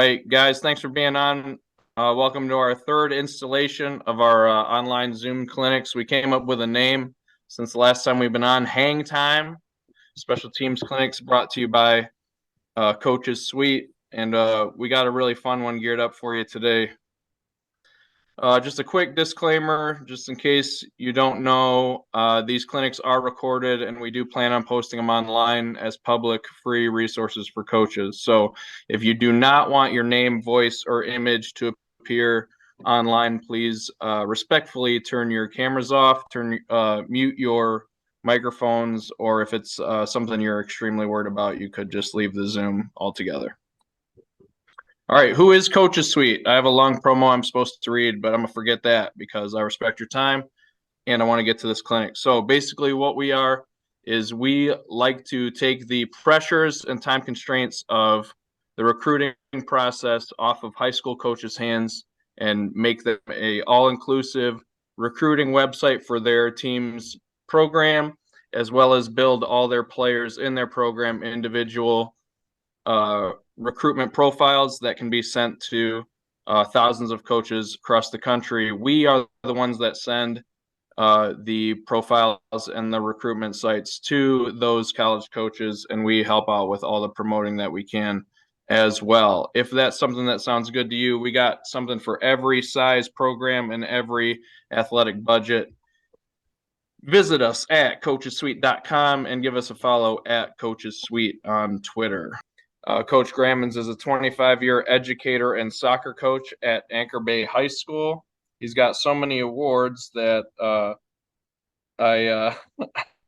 right, guys, thanks for being on. Welcome to our third installation of our online Zoom clinics. We came up with a name since the last time we've been on, Hangtime. Special Teams Clinics brought to you by Coach's Suite. And we got a really fun one geared up for you today. Just a quick disclaimer, just in case you don't know, these clinics are recorded and we do plan on posting them online as public free resources for coaches. So if you do not want your name, voice, or image to appear online, please respectfully turn your cameras off, mute your microphones, or if it's something you're extremely worried about, you could just leave the Zoom altogether. All right, who is Coach's Suite? I have a long promo I'm supposed to read, but I'm going to forget that because I respect your time and I want to get to this clinic. So basically what we are is we like to take the pressures and time constraints of the recruiting process off of high school coaches' hands and make them a all-inclusive recruiting website for their team's program, as well as build all their players in their program individual recruitment profiles that can be sent to thousands of coaches across the country. We are the ones that send the profiles and the recruitment sites to those college coaches, and we help out with all the promoting that we can as well. If that's something that sounds good to you, we got something for every size program and every athletic budget. Visit us at coachessuite.com and give us a follow at Coaches Suite on Twitter. Coach Grammens is a 25-year educator and soccer coach at Anchor Bay High School. He's got so many awards that I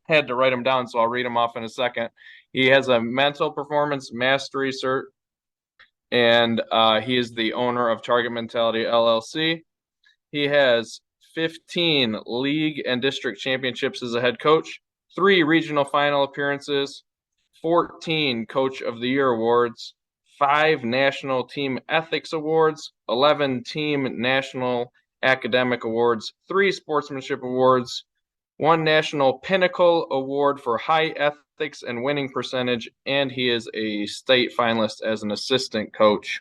had to write them down, so I'll read them off in a second. He has a mental performance mastery cert, and he is the owner of Target Mentality LLC. He has 15 league and district championships as a head coach, 3 regional final appearances, 14 Coach of the Year awards, 5 National Team Ethics Awards, 11 Team National Academic Awards, 3 Sportsmanship Awards, 1 National Pinnacle Award for High Ethics and Winning Percentage, and he is a state finalist as an assistant coach.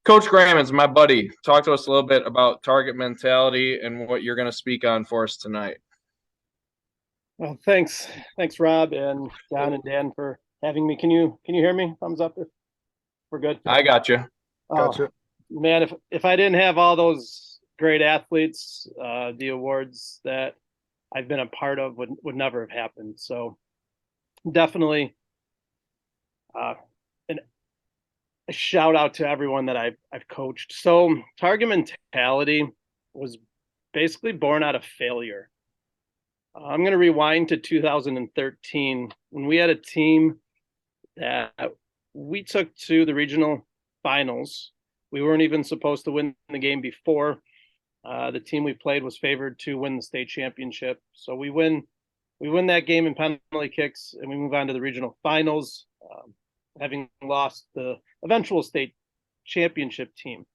Coach Grammens, my buddy, talk to us a little bit about target mentality and what you're going to speak on for us tonight. Well, thanks, Rob and John and Dan for having me. Can you hear me? Thumbs up if we're good. I got you. Gotcha. Man, if I didn't have all those great athletes, the awards that I've been a part of would never have happened. So definitely, a shout out to everyone that I've coached. So target mentality was basically born out of failure. I'm going to rewind to 2013 when we had a team that we took to the regional finals. We weren't even supposed to win the game before. The team we played was favored to win the state championship. So we win that game in penalty kicks, and we move on to the regional finals, having lost the eventual state championship team.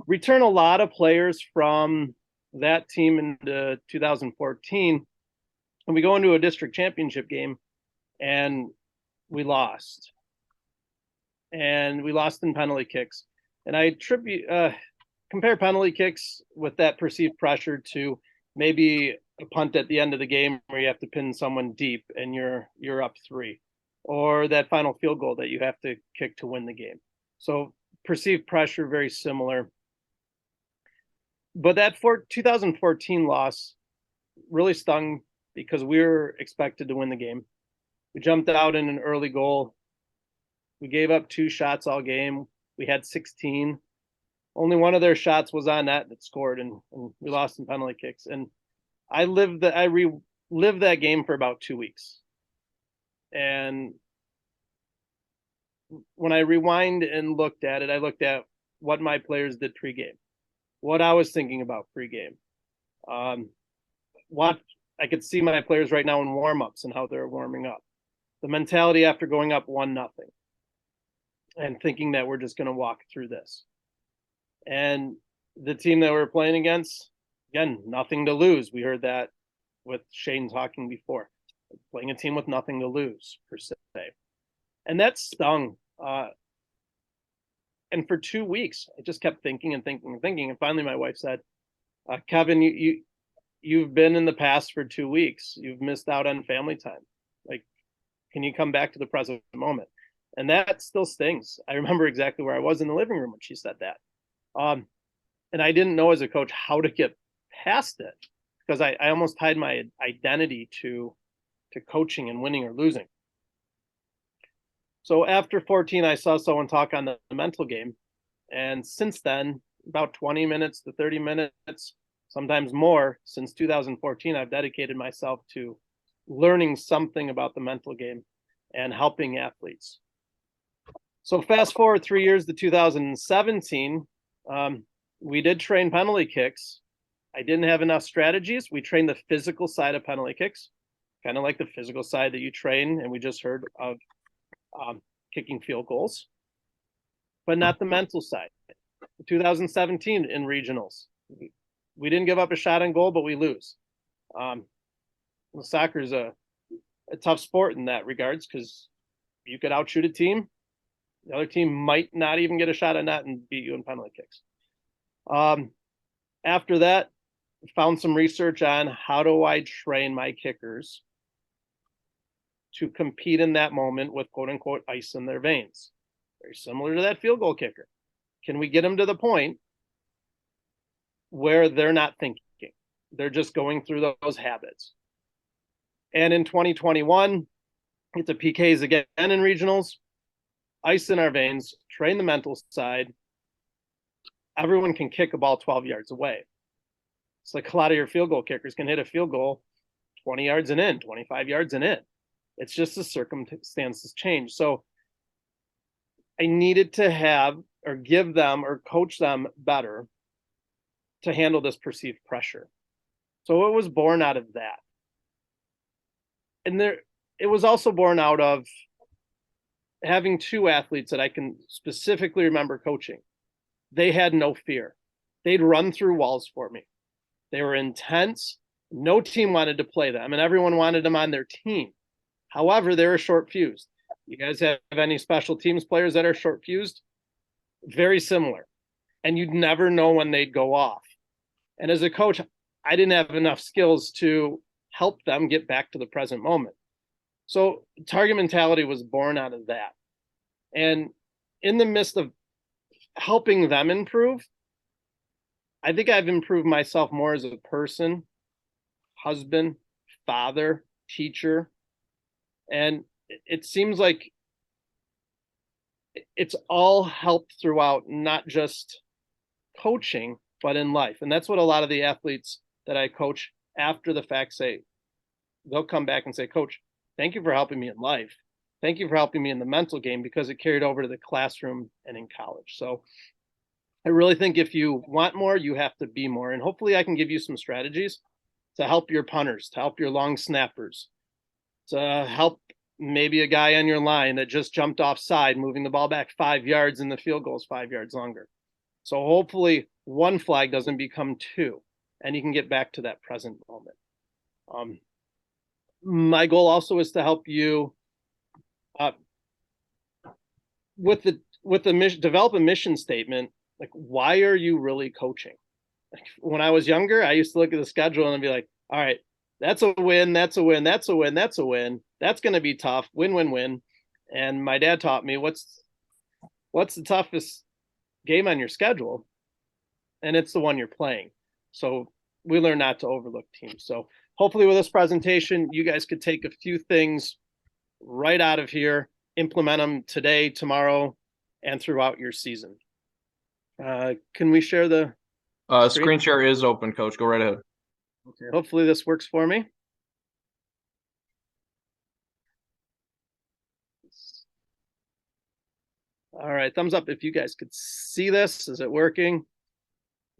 Return a lot of players from that team into 2014. And we go into a district championship game and we lost. And we lost in penalty kicks. And I compare penalty kicks with that perceived pressure to maybe a punt at the end of the game where you have to pin someone deep and you're up 3, or that final field goal that you have to kick to win the game. So perceived pressure, very similar. But that 2014 loss really stung because we were expected to win the game. We jumped out in an early goal. We gave up 2 shots all game. We had 16. Only one of their shots was on net that scored, and we lost in penalty kicks. And I relived that game for about 2 weeks. And when I rewind and looked at it, I looked at what my players did pregame, what I was thinking about pregame, what I could see my players right now in warm-ups and how they're warming up. The mentality after going up 1-0 and thinking that we're just going to walk through this. And the team that we're playing against, again, nothing to lose. We heard that with Shane talking before. Playing a team with nothing to lose, per se. And that stung. And for 2 weeks, I just kept thinking and thinking and thinking. And finally, my wife said, Kevin, you've been in the past for 2 weeks. You've missed out on family time. Like, can you come back to the present moment? And that still stings. I remember exactly where I was in the living room when she said that. And I didn't know as a coach how to get past it, because I almost tied my identity to coaching and winning or losing. So after 14, I saw someone talk on the mental game. And since then, about 20 minutes to 30 minutes, sometimes more, since 2014, I've dedicated myself to learning something about the mental game and helping athletes. So fast forward 3 years to 2017, we did train penalty kicks. I didn't have enough strategies. We trained the physical side of penalty kicks, kind of like the physical side that you train, and we just heard of kicking field goals, but not the mental side. 2017 in regionals, we didn't give up a shot on goal, but we lose. Soccer is a tough sport in that regards, because you could outshoot a team. The other team might not even get a shot on net and beat you in penalty kicks. After that, found some research on how do I train my kickers to compete in that moment with quote unquote ice in their veins. Very similar to that field goal kicker. Can we get them to the point where they're not thinking? They're just going through those habits. And in 2021, it's the PKs again in regionals, ice in our veins, train the mental side. Everyone can kick a ball 12 yards away. It's like a lot of your field goal kickers can hit a field goal 20 yards and in, 25 yards and in. It's just the circumstances change. So I needed to have or give them or coach them better to handle this perceived pressure. So it was born out of that. And it was also born out of having two athletes that I can specifically remember coaching. They had no fear. They'd run through walls for me. They were intense. No team wanted to play them, and everyone wanted them on their team. However, they were short fused. You guys have any special teams players that are short fused? Very similar. And you'd never know when they'd go off. And as a coach, I didn't have enough skills to help them get back to the present moment. So target mentality was born out of that. And in the midst of helping them improve, I think I've improved myself more as a person, husband, father, teacher. And it seems like it's all helped throughout, not just coaching, but in life. And that's what a lot of the athletes that I coach after the fact say. They'll come back and say, Coach, thank you for helping me in life. Thank you for helping me in the mental game, because it carried over to the classroom and in college. So I really think if you want more, you have to be more. And hopefully I can give you some strategies to help your punters, to help your long snappers, to help maybe a guy on your line that just jumped offside, moving the ball back 5 yards and the field goal is 5 yards longer. So hopefully one flag doesn't become two, and you can get back to that present moment. My goal also is to help you with the mission, develop a mission statement. Like, why are you really coaching? Like, when I was younger, I used to look at the schedule and be like, all right, that's a win, that's a win, that's a win, that's a win. That's going to be tough. Win, win, win. And my dad taught me what's the toughest game on your schedule, and it's the one you're playing. So we learn not to overlook teams. So hopefully with this presentation, you guys could take a few things right out of here, implement them today, tomorrow, and throughout your season. Can we share the screen share is open, Coach. Go right ahead. Okay. Hopefully this works for me. All right, thumbs up if you guys could see this. Is it working?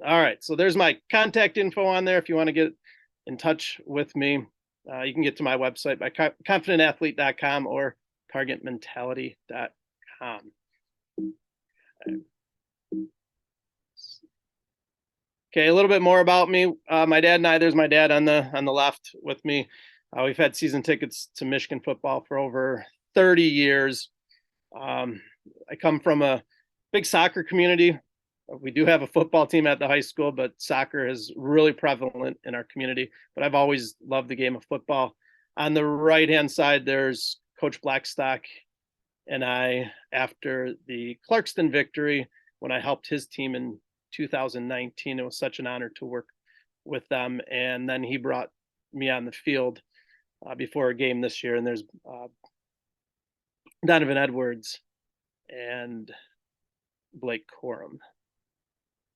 All right, so there's my contact info on there. If you want to get in touch with me, you can get to my website by confidentathlete.com or targetmentality.com. Okay, a little bit more about me. My dad and I, there's my dad on the left with me. We've had season tickets to Michigan football for over 30 years. I come from a Big soccer community. We do have a football team at the high school, but soccer is really prevalent in our community. But I've always loved the game of football. On the right-hand side, there's Coach Blackstock and I, after the Clarkston victory, when I helped his team in 2019. It was such an honor to work with them. And then he brought me on the field before a game this year. And there's Donovan Edwards and Blake Corum.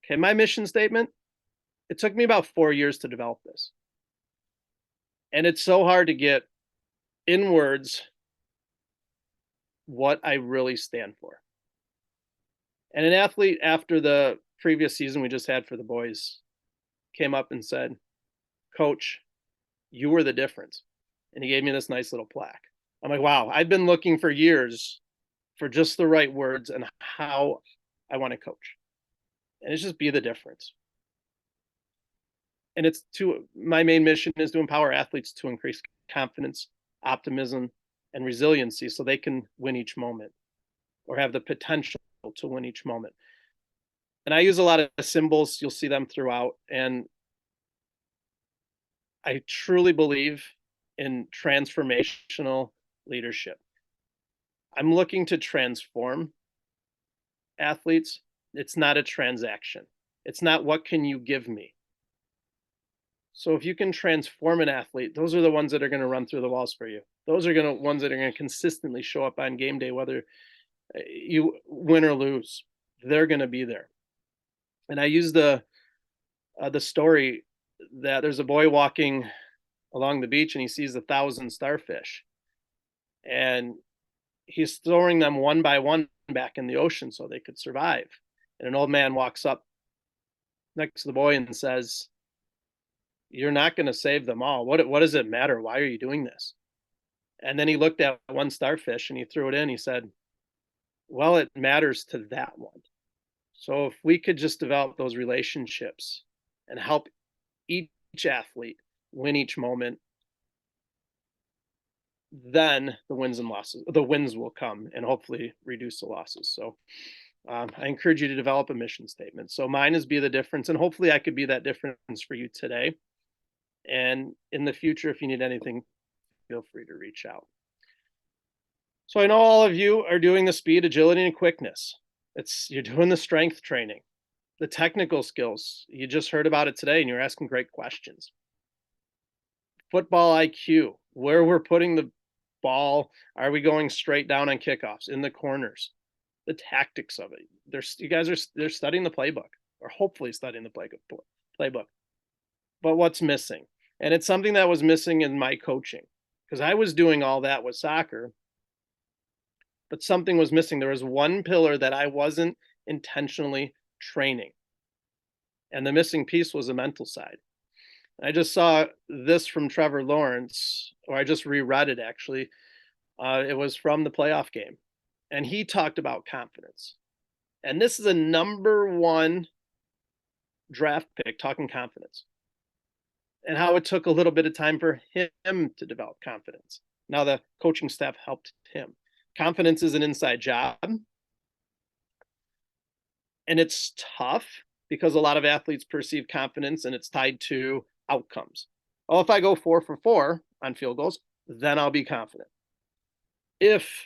Okay, my mission statement. It took me about 4 years to develop this. And it's so hard to get in words what I really stand for. And an athlete, after the previous season we just had for the boys, came up and said, Coach, you were the difference. And he gave me this nice little plaque. I'm like, wow, I've been looking for years for just the right words and how I want to coach. And it's just be the difference. And my main mission is to empower athletes to increase confidence, optimism, and resiliency so they can win each moment or have the potential to win each moment. And I use a lot of symbols. You'll see them throughout. And I truly believe in transformational leadership. I'm looking to transform athletes. It's not a transaction. It's not what can you give me. So if you can transform an athlete, those are the ones that are going to run through the walls for you. Those are ones that are going to consistently show up on game day, whether you win or lose. They're going to be there. And I use the story that there's a boy walking along the beach and he sees 1,000 starfish, and he's throwing them one by one back in the ocean so they could survive. And an old man walks up next to the boy and says, "You're not going to save them all. What does it matter? Why are you doing this?" And then he looked at one starfish and he threw it in. He said, "Well, it matters to that one." So if we could just develop those relationships and help each athlete win each moment, then the wins will come and hopefully reduce the losses. So I encourage you to develop a mission statement. So mine is be the difference, and hopefully I could be that difference for you today. And in the future, if you need anything, feel free to reach out. So I know all of you are doing the speed, agility, and quickness. You're doing the strength training, the technical skills. You just heard about it today and you're asking great questions. Football IQ, where we're putting the ball. Are we going straight down on kickoffs, in the corners? The tactics of it. They're studying the playbook, or hopefully studying the playbook. But what's missing? And it's something that was missing in my coaching, because I was doing all that with soccer, but something was missing. There was one pillar that I wasn't intentionally training. And the missing piece was the mental side. I just saw this from Trevor Lawrence, or I just reread it actually. It was from the playoff game. And he talked about confidence. And this is a #1 draft pick talking confidence, and how it took a little bit of time for him to develop confidence. Now the coaching staff helped him. Confidence is an inside job. And it's tough because a lot of athletes perceive confidence and it's tied to outcomes. Oh, if I go 4 for 4 on field goals, then I'll be confident. If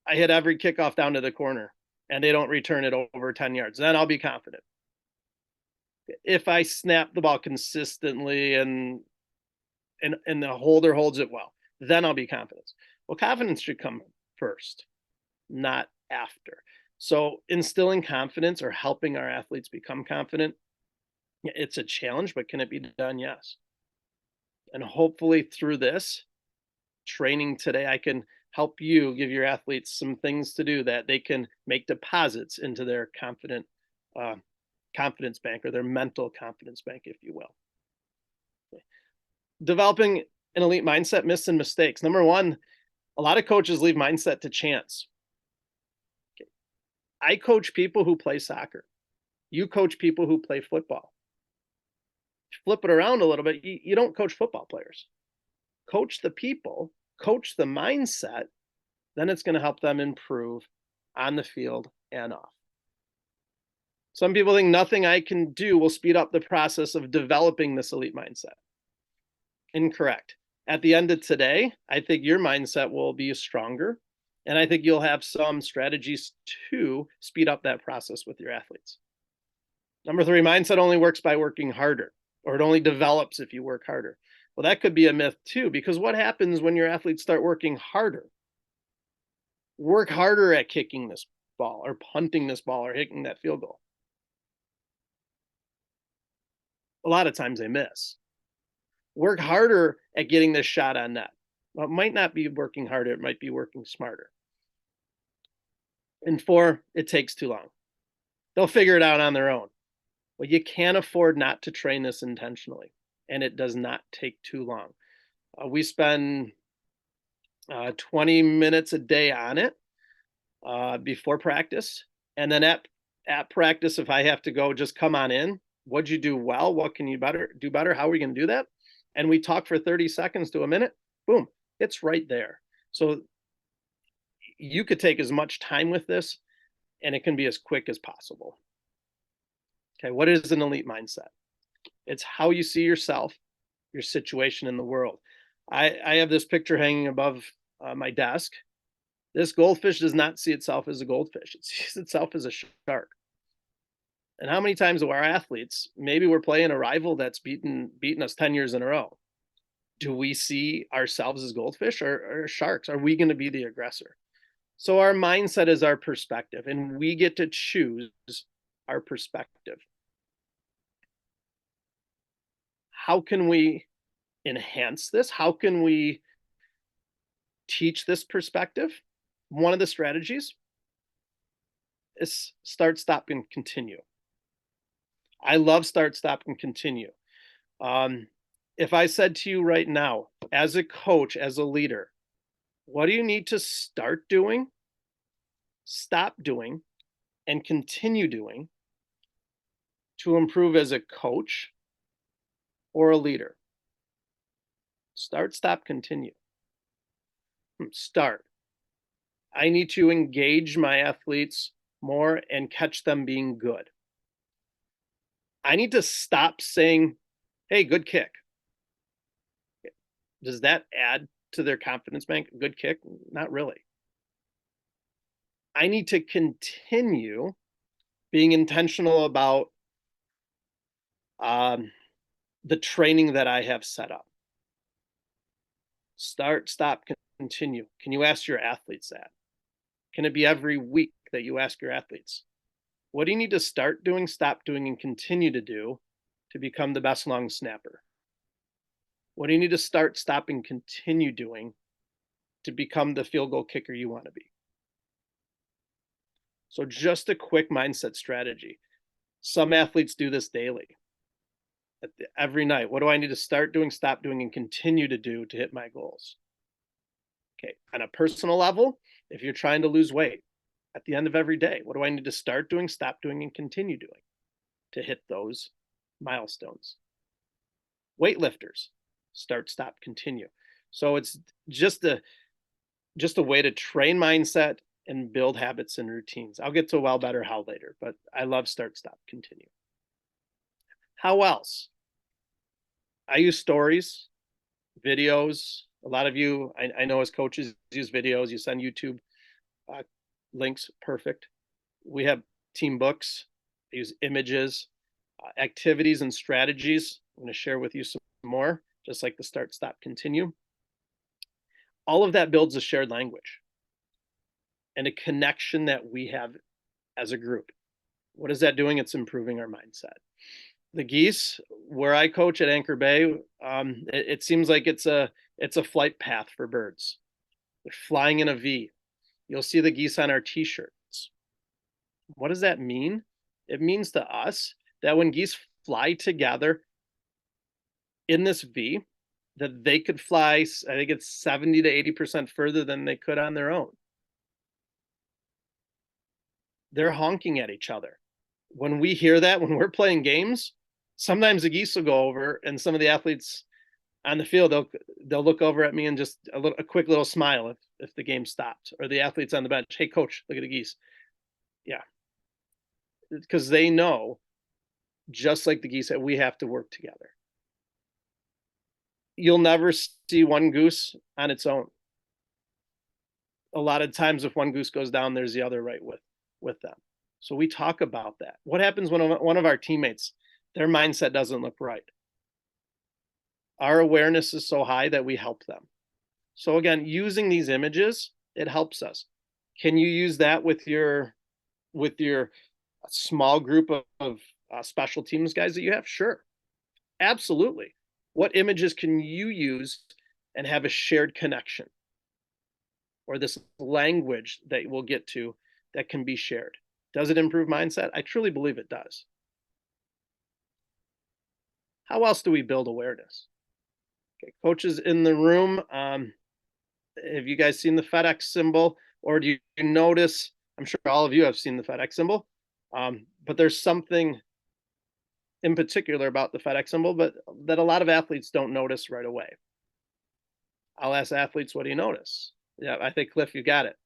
I hit every kickoff down to the corner and they don't return it over 10 yards, then I'll be confident. If I snap the ball consistently and the holder holds it well, then I'll be confident. Well, confidence should come first, not after. So instilling confidence or helping our athletes become confident, it's a challenge, but can it be done? Yes. And hopefully through this training today, I can help you give your athletes some things to do that they can make deposits into their confidence bank, or their mental confidence bank, if you will. Okay. Developing an elite mindset, myths and mistakes. #1, a lot of coaches leave mindset to chance. Okay. I coach people who play soccer. You coach people who play football. Flip it around a little bit. You don't coach football players. Coach the people, coach the mindset, then it's going to help them improve on the field and off. Some people think nothing I can do will speed up the process of developing this elite mindset. Incorrect. At the end of today, I think your mindset will be stronger, and I think you'll have some strategies to speed up that process with your athletes. Number 3, mindset only works by working harder, or it only develops if you work harder. Well, that could be a myth too, because what happens when your athletes start working harder? Work harder at kicking this ball or punting this ball or hitting that field goal. A lot of times they miss. Work harder at getting this shot on net. Well, it might not be working harder, it might be working smarter. And 4, it takes too long. They'll figure it out on their own. Well, you can't afford not to train this intentionally, and it does not take too long. We spend 20 minutes a day on it before practice. And then at practice, if I have to go, just come on in. What'd you do well? What can you do better? How are we going to do that? And we talk for 30 seconds to a minute. Boom, it's right there. So you could take as much time with this, and it can be as quick as possible. Okay, what is an elite mindset? It's how you see yourself, your situation in the world. I have this picture hanging above my desk. This goldfish does not see itself as a goldfish. It sees itself as a shark. And how many times do our athletes, maybe we're playing a rival that's beaten us 10 years in a row. Do we see ourselves as goldfish or sharks? Are we going to be the aggressor? So our mindset is our perspective, and we get to choose our perspective. How can we enhance this? How can we teach this perspective? One of the strategies is start, stop, and continue. I love start, stop, and continue. If I said to you right now, as a coach, as a leader, what do you need to start doing, stop doing, and continue doing to improve as a coach or a leader? Start, stop, continue. Start. I need to engage my athletes more and catch them being good. I need to stop saying, hey, good kick. Does that add to their confidence bank? Good kick? Not really. I need to continue being intentional about the training that I have set up. Start, stop, continue. Can you ask your athletes that? Can it be every week that you ask your athletes? What do you need to start doing, stop doing, and continue to do to become the best long snapper? What do you need to start, stop, and continue doing to become the field goal kicker you want to be? So just a quick mindset strategy. Some athletes do this daily. Every night, what do I need to start doing, stop doing, and continue to do to hit my goals? Okay, on a personal level, if you're trying to lose weight, at the end of every day, what do I need to start doing, stop doing, and continue doing to hit those milestones? Weightlifters, start, stop, continue. So it's just a way to train mindset and build habits and routines. I'll get to well, better, how later, but I love start, stop, continue. How else? I use stories, videos. A lot of you, I know as coaches, use videos. You send YouTube links, perfect. We have team books. I use images, activities, and strategies. I'm going to share with you some more, just like the start, stop, continue. All of that builds a shared language and a connection that we have as a group. What is that doing? It's improving our mindset. The geese, where I coach at Anchor Bay, it seems like it's a flight path for birds. They're flying in a V. You'll see the geese on our t-shirts. What does that mean? It means to us that when geese fly together in this V, that they could fly, I think it's 70 to 80% further than they could on their own. They're honking at each other. When we hear that, when we're playing games, sometimes the geese will go over, and some of the athletes on the field, they'll look over at me and just a quick little smile if the game stopped, or the athletes on the bench, hey coach, look at the geese. Yeah. Because they know, just like the geese, that we have to work together. You'll never see one goose on its own. A lot of times if one goose goes down, there's the other right with them. So we talk about that. What happens when one of our teammates, their mindset doesn't look right? Our awareness is so high that we help them. So again, using these images, it helps us. Can you use that with your small group of special teams guys that you have? Sure, absolutely. What images can you use and have a shared connection, or this language that we'll get to that can be shared? Does it improve mindset? I truly believe it does. How else do we build awareness? Okay, coaches in the room, have you guys seen the FedEx symbol, or do you notice? I'm sure all of you have seen the FedEx symbol, but there's something in particular about the FedEx symbol, but that a lot of athletes don't notice right away. I'll ask athletes, what do you notice? Yeah, I think Cliff, you got it.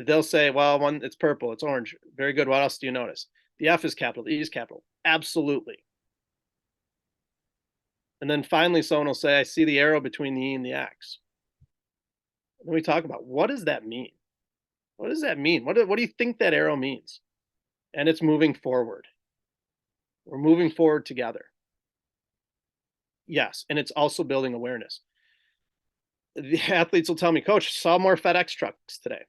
They'll say, well, one, it's purple, it's orange. Very good. What else do you notice? The F is capital, the E is capital. Absolutely. And then finally, someone will say, I see the arrow between the E and the X. And then we talk about, what does that mean? What does that mean? What do you think that arrow means? And it's moving forward. We're moving forward together. Yes, and it's also building awareness. The athletes will tell me, Coach, saw more FedEx trucks today.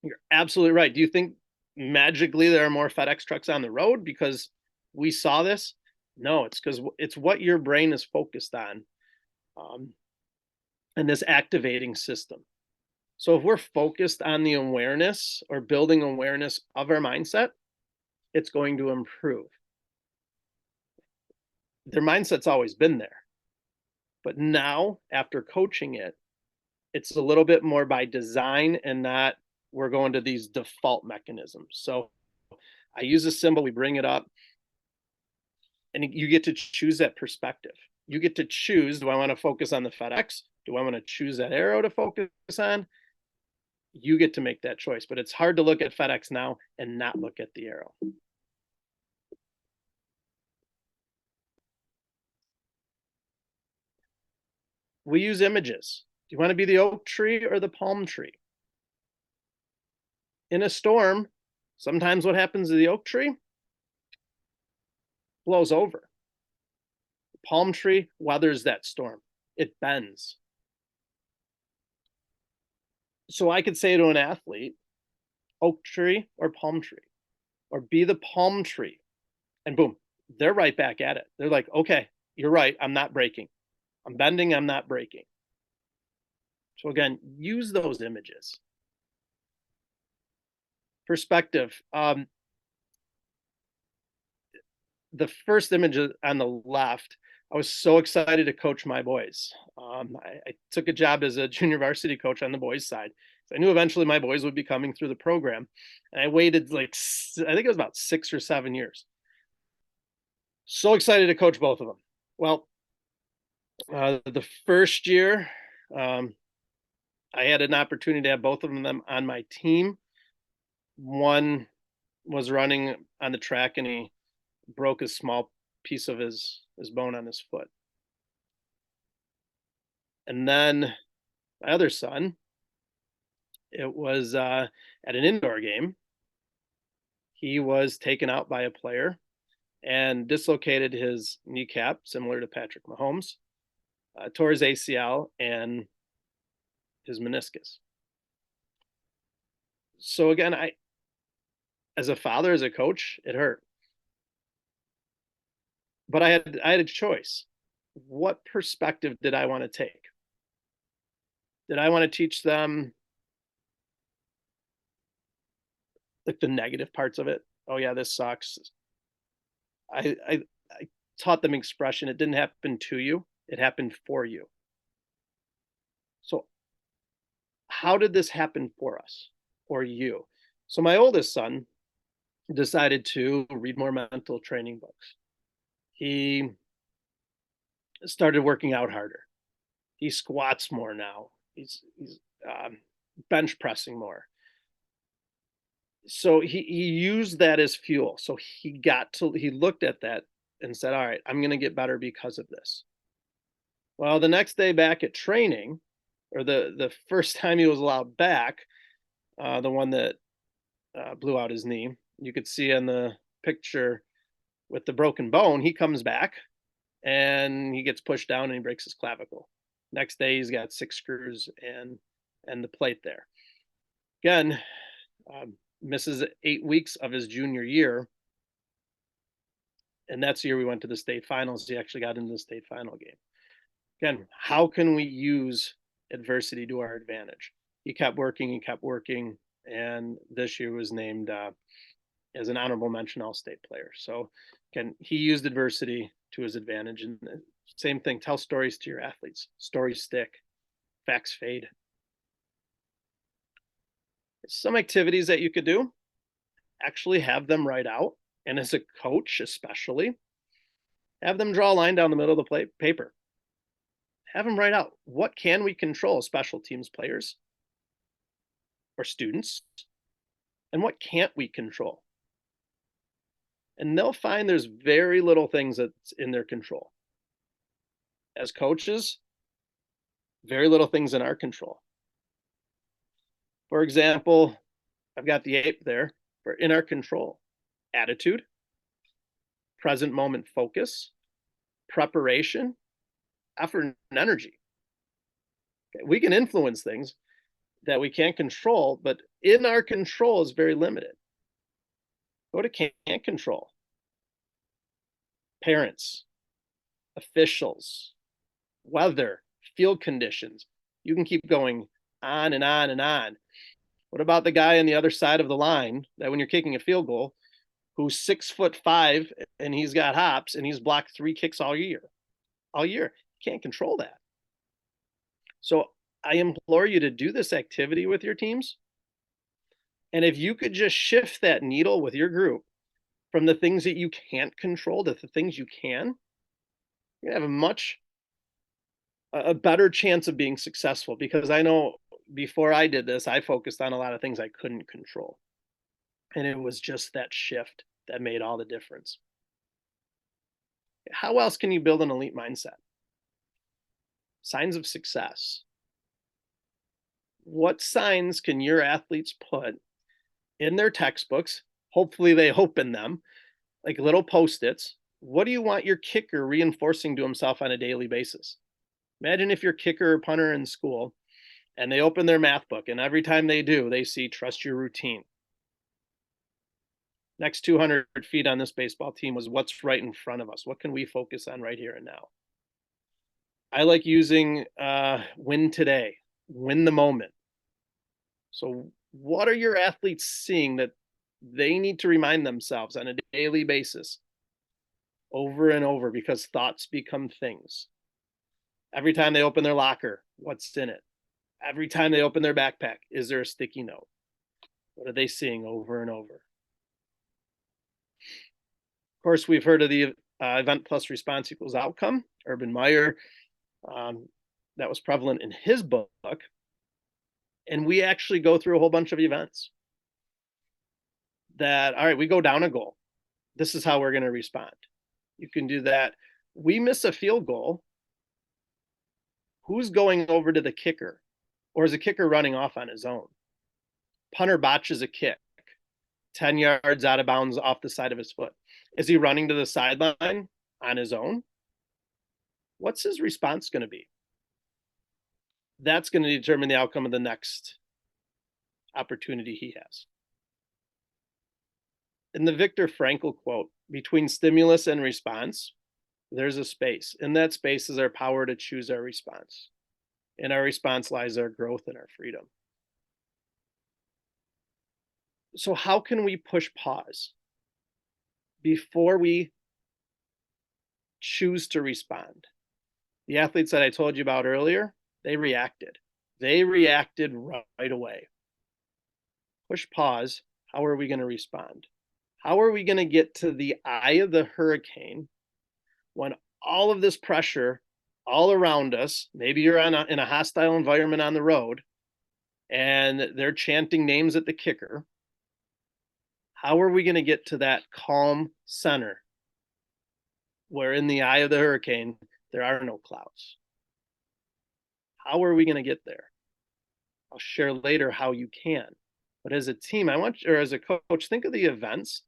You're absolutely right. Do you think magically there are more FedEx trucks on the road because we saw this? No, it's because it's what your brain is focused on, and this activating system. So if we're focused on the awareness or building awareness of our mindset, it's going to improve. Their mindset's always been there. But now, after coaching it, it's a little bit more by design and not we're going to these default mechanisms. So I use a symbol, we bring it up, and you get to choose that perspective. You get to choose, do I want to focus on the FedEx? Do I want to choose that arrow to focus on? You get to make that choice, but it's hard to look at FedEx now and not look at the arrow. We use images. Do you want to be the oak tree or the palm tree? In a storm, sometimes what happens to the oak tree blows over. The palm tree weathers that storm. It bends. So I could say to an athlete, oak tree or palm tree, or be the palm tree. And boom, they're right back at it. They're like, okay, you're right. I'm not breaking. I'm bending. I'm not breaking. So again, use those images. Perspective. The first image on the left, I was so excited to coach my boys. I took a job as a junior varsity coach on the boys' side. So I knew eventually my boys would be coming through the program. And I waited I think it was about 6 or 7 years. So excited to coach both of them. Well, the first year, I had an opportunity to have both of them on my team. One was running on the track and he broke a small piece of his bone on his foot. And then my other son, it was at an indoor game. He was taken out by a player and dislocated his kneecap, similar to Patrick Mahomes, tore his ACL and his meniscus. So again, as a father, as a coach, it hurt. But I had a choice. What perspective did I want to take? Did I want to teach them like the negative parts of it? Oh yeah, this sucks. I taught them expression. It didn't happen to you. It happened for you. So how did this happen for us or you? So my oldest son decided to read more mental training books. He started working out harder. He squats more now. He's bench pressing more. So he used that as fuel. So he looked at that and said, all right, I'm going to get better because of this. Well, the next day back at training, or the first time he was allowed back, the one that blew out his knee, you could see in the picture with the broken bone, he comes back and he gets pushed down and he breaks his clavicle. Next day, he's got 6 screws and the plate there. Again, misses 8 weeks of his junior year. And that's the year we went to the state finals. He actually got into the state final game. Again, how can we use adversity to our advantage? He kept working, and this year was named as an honorable mention All-State player. So again, he used adversity to his advantage. And the same thing, tell stories to your athletes. Stories stick, facts fade. Some activities that you could do, actually have them write out. And as a coach, especially, have them draw a line down the middle of the paper. Have them write out, what can we control as special teams players or students, and what can't we control? And they'll find there's very little things that's in their control. As coaches, very little things in our control. For example, I've got the ape there for in our control: attitude, present moment focus, preparation, effort, and energy. Okay, we can influence things that we can't control, but in our control is very limited. Go to can't control: parents, officials, weather, field conditions. You can keep going on and on and on. What about the guy on the other side of the line that when you're kicking a field goal, who's 6'5" and he's got hops and he's blocked 3 kicks all year? You can't control that. So I implore you to do this activity with your teams. And if you could just shift that needle with your group from the things that you can't control to the things you can, you're gonna have a better chance of being successful. Because I know before I did this, I focused on a lot of things I couldn't control. And it was just that shift that made all the difference. How else can you build an elite mindset? Signs of success. What signs can your athletes put in their textbooks? Hopefully they open them, like little Post-its. What do you want your kicker reinforcing to himself on a daily basis? Imagine if your kicker or punter in school and they open their math book, and every time they do, they see trust your routine. Next 200 feet on this baseball team was what's right in front of us. What can we focus on right here and now? I like using win today, win the moment. So what are your athletes seeing that they need to remind themselves on a daily basis over and over, because thoughts become things? Every time they open their locker, what's in it? Every time they open their backpack, is there a sticky note? What are they seeing over and over? Of course, we've heard of the event plus response equals outcome. Urban Meyer, that was prevalent in his book. And we actually go through a whole bunch of events that, all right, we go down a goal. This is how we're going to respond. You can do that. We miss a field goal. Who's going over to the kicker? Or is the kicker running off on his own? Punter botches a kick 10 yards out of bounds off the side of his foot. Is he running to the sideline on his own? What's his response going to be? That's going to determine the outcome of the next opportunity he has. In the Viktor Frankl quote, between stimulus and response, there's a space. In that space is our power to choose our response. In our response lies our growth and our freedom. So how can we push pause before we choose to respond? The athletes that I told you about earlier, they reacted. They reacted right away. Push pause. How are we going to respond? How are we going to get to the eye of the hurricane when all of this pressure, all around us. Maybe you're in a hostile environment on the road and they're chanting names at the kicker. How are we going to get to that calm center where in the eye of the hurricane, there are no clouds? How are we going to get there? I'll share later how you can. But as a team, or as a coach, think of the events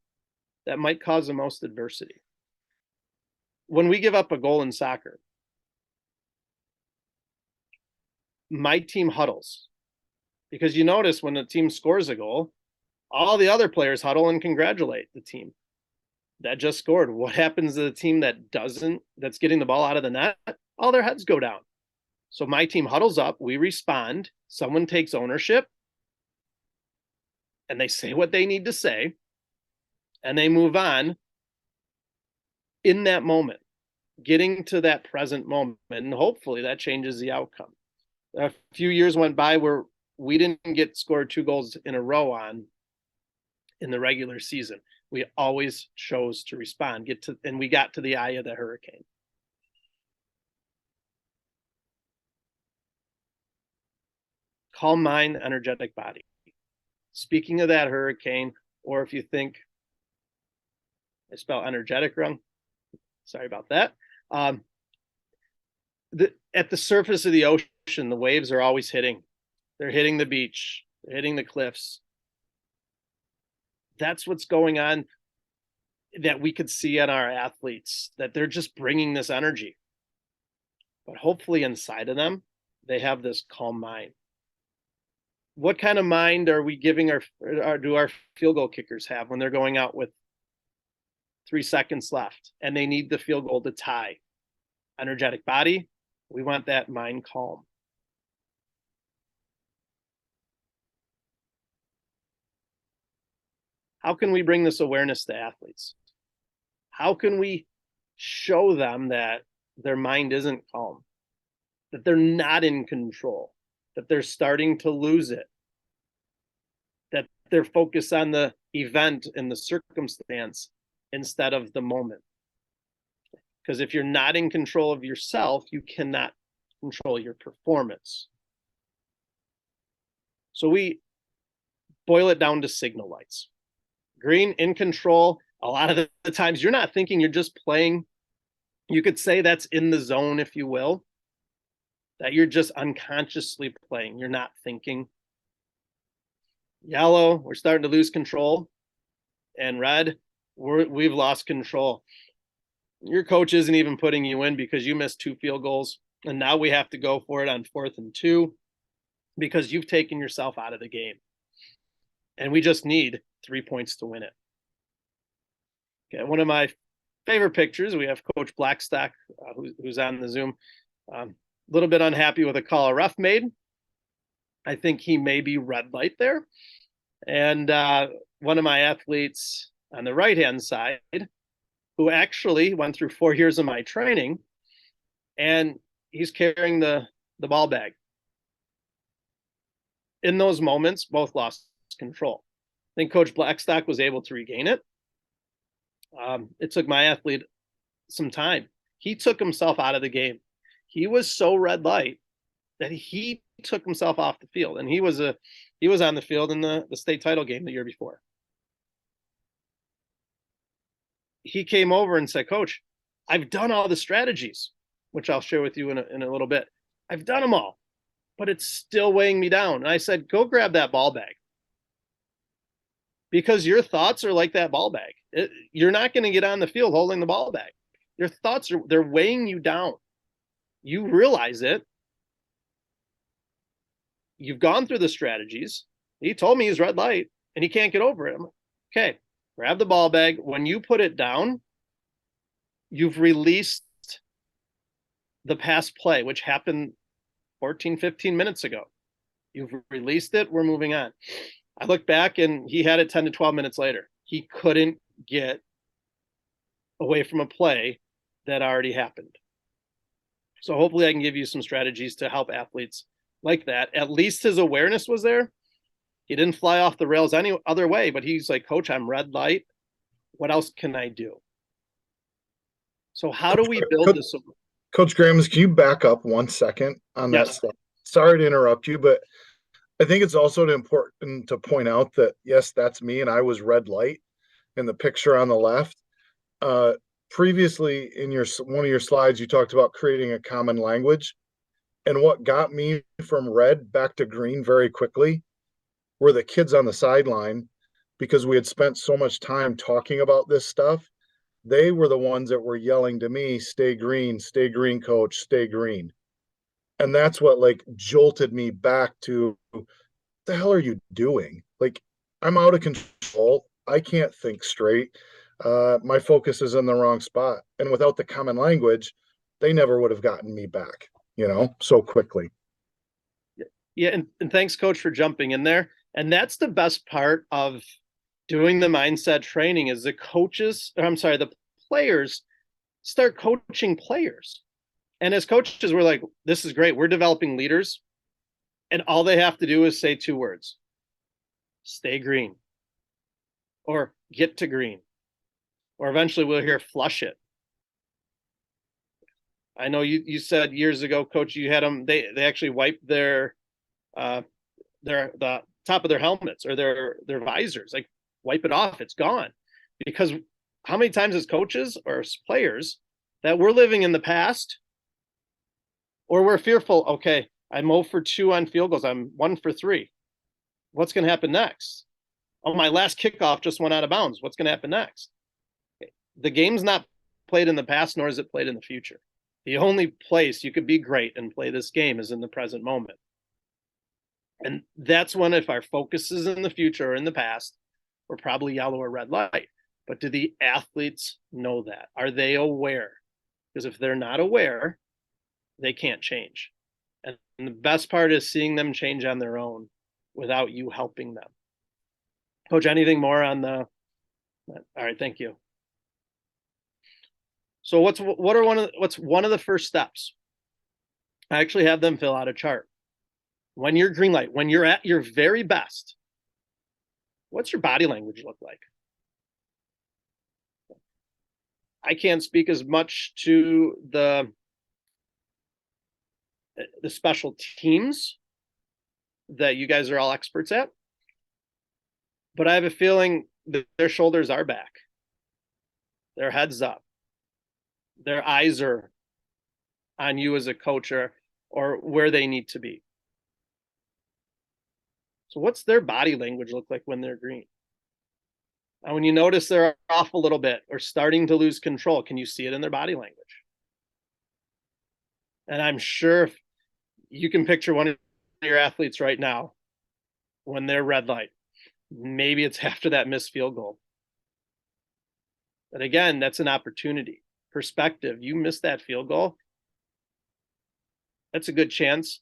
that might cause the most adversity. When we give up a goal in soccer, my team huddles, because you notice when the team scores a goal, all the other players huddle and congratulate the team that just scored. What happens to the team that's getting the ball out of the net? All their heads go down. So my team huddles up, we respond, someone takes ownership, and they say what they need to say, and they move on in that moment, getting to that present moment, and hopefully that changes the outcome. A few years went by where we didn't get scored 2 goals in a row on in the regular season. We always chose to respond, and we got to the eye of the hurricane. Calm mind, energetic body. Speaking of that hurricane, or if you think I spell energetic wrong, sorry about that. At the surface of the ocean, the waves are always hitting. They're hitting the beach, they're hitting the cliffs. That's what's going on that we could see in our athletes, that they're just bringing this energy. But hopefully inside of them, they have this calm mind. What kind of mind are we giving do our field goal kickers have when they're going out with 3 seconds left and they need the field goal to tie? Energetic body, we want that mind calm. How can we bring this awareness to athletes? How can we show them that their mind isn't calm, that they're not in control, that they're starting to lose it, that they're focused on the event and the circumstance instead of the moment? Because if you're not in control of yourself, you cannot control your performance. So we boil it down to signal lights. Green, in control. A lot of the times you're not thinking, you're just playing. You could say that's in the zone, if you will, that you're just unconsciously playing. You're not thinking. Yellow, we're starting to lose control. And red, we've lost control. Your coach isn't even putting you in because you missed 2 field goals. And now we have to go for it on 4th and 2 because you've taken yourself out of the game. And we just need 3 points to win it. Okay, one of my favorite pictures, we have Coach Blackstock, who's on the Zoom. A little bit unhappy with a call a ref made. I think he may be red light there. And one of my athletes on the right-hand side, who actually went through 4 years of my training, and he's carrying the ball bag. In those moments, both lost control. I think Coach Blackstock was able to regain it. It took my athlete some time. He took himself out of the game. He was so red light that he took himself off the field, and he was on the field in the state title game the year before. He came over and said, "Coach, I've done all the strategies," which I'll share with you in a little bit. "I've done them all, but it's still weighing me down." And I said, "Go grab that ball bag." Because your thoughts are like that ball bag. You're not going to get on the field holding the ball bag. Your thoughts they're weighing you down. You realize it. You've gone through the strategies. He told me he's red light and he can't get over it. I'm like, okay, grab the ball bag. When you put it down, you've released the pass play, which happened 14, 15 minutes ago. You've released it. We're moving on. I look back and he had it 10 to 12 minutes later. He couldn't get away from a play that already happened. So hopefully I can give you some strategies to help athletes like that. At least his awareness was there. He didn't fly off the rails any other way, but he's like, "Coach, I'm red light. What else can I do?" So how do we build this? Coach Grammens, can you back up 1 second on that Yes. stuff? Sorry to interrupt you, but I think it's also important to point out that yes, that's me, and I was red light in the picture on the left. Uh, Previously, in your one of your slides, you talked about creating a common language, and what got me from red back to green very quickly were the kids on the sideline because we had spent so much time talking about this stuff. They were the ones that were yelling to me, stay green, coach, stay green." And that's what like jolted me back to what the hell are you doing? Like, I'm out of control. I can't think straight. My focus is in the wrong spot. And without the common language, they never would have gotten me back, so quickly. Yeah, and thanks, coach, for jumping in there. And that's the best part of doing the mindset training is the coaches, or I'm sorry, the players start coaching players. And as coaches, we're like, this is great. We're developing leaders. And all they have to do is say two words: stay green, or get to green, or eventually we'll hear flush it. I know you said years ago, coach, you had them, they actually wiped uh the top of their helmets or their visors, like wipe it off, it's gone. Because how many times as coaches or as players that we're living in the past, or we're fearful, okay, I'm 0 for 2 on field goals, I'm 1 for 3. What's going to happen next? Oh, my last kickoff just went out of bounds. What's going to happen next? The game's not played in the past, nor is it played in the future. The only place you could be great and play this game is in the present moment. And that's when, if our focus is in the future or in the past, we're probably yellow or red light. But do the athletes know that? Are they aware? Because if they're not aware, they can't change. And the best part is seeing them change on their own without you helping them. Coach, anything more on the? All right, thank you. So what's one of the first steps? I actually have them fill out a chart. When you're green light, when you're at your very best, what's your body language look like? I can't speak as much to the special teams that you guys are all experts at, but I have a feeling that their shoulders are back, their heads up, their eyes are on you as a coach or where they need to be. So what's their body language look like when they're green? And when you notice they're off a little bit or starting to lose control, can you see it in their body language? And I'm sure you can picture one of your athletes right now when they're red light. Maybe it's after that missed field goal. But again, that's an opportunity. Perspective, you missed that field goal. That's a good chance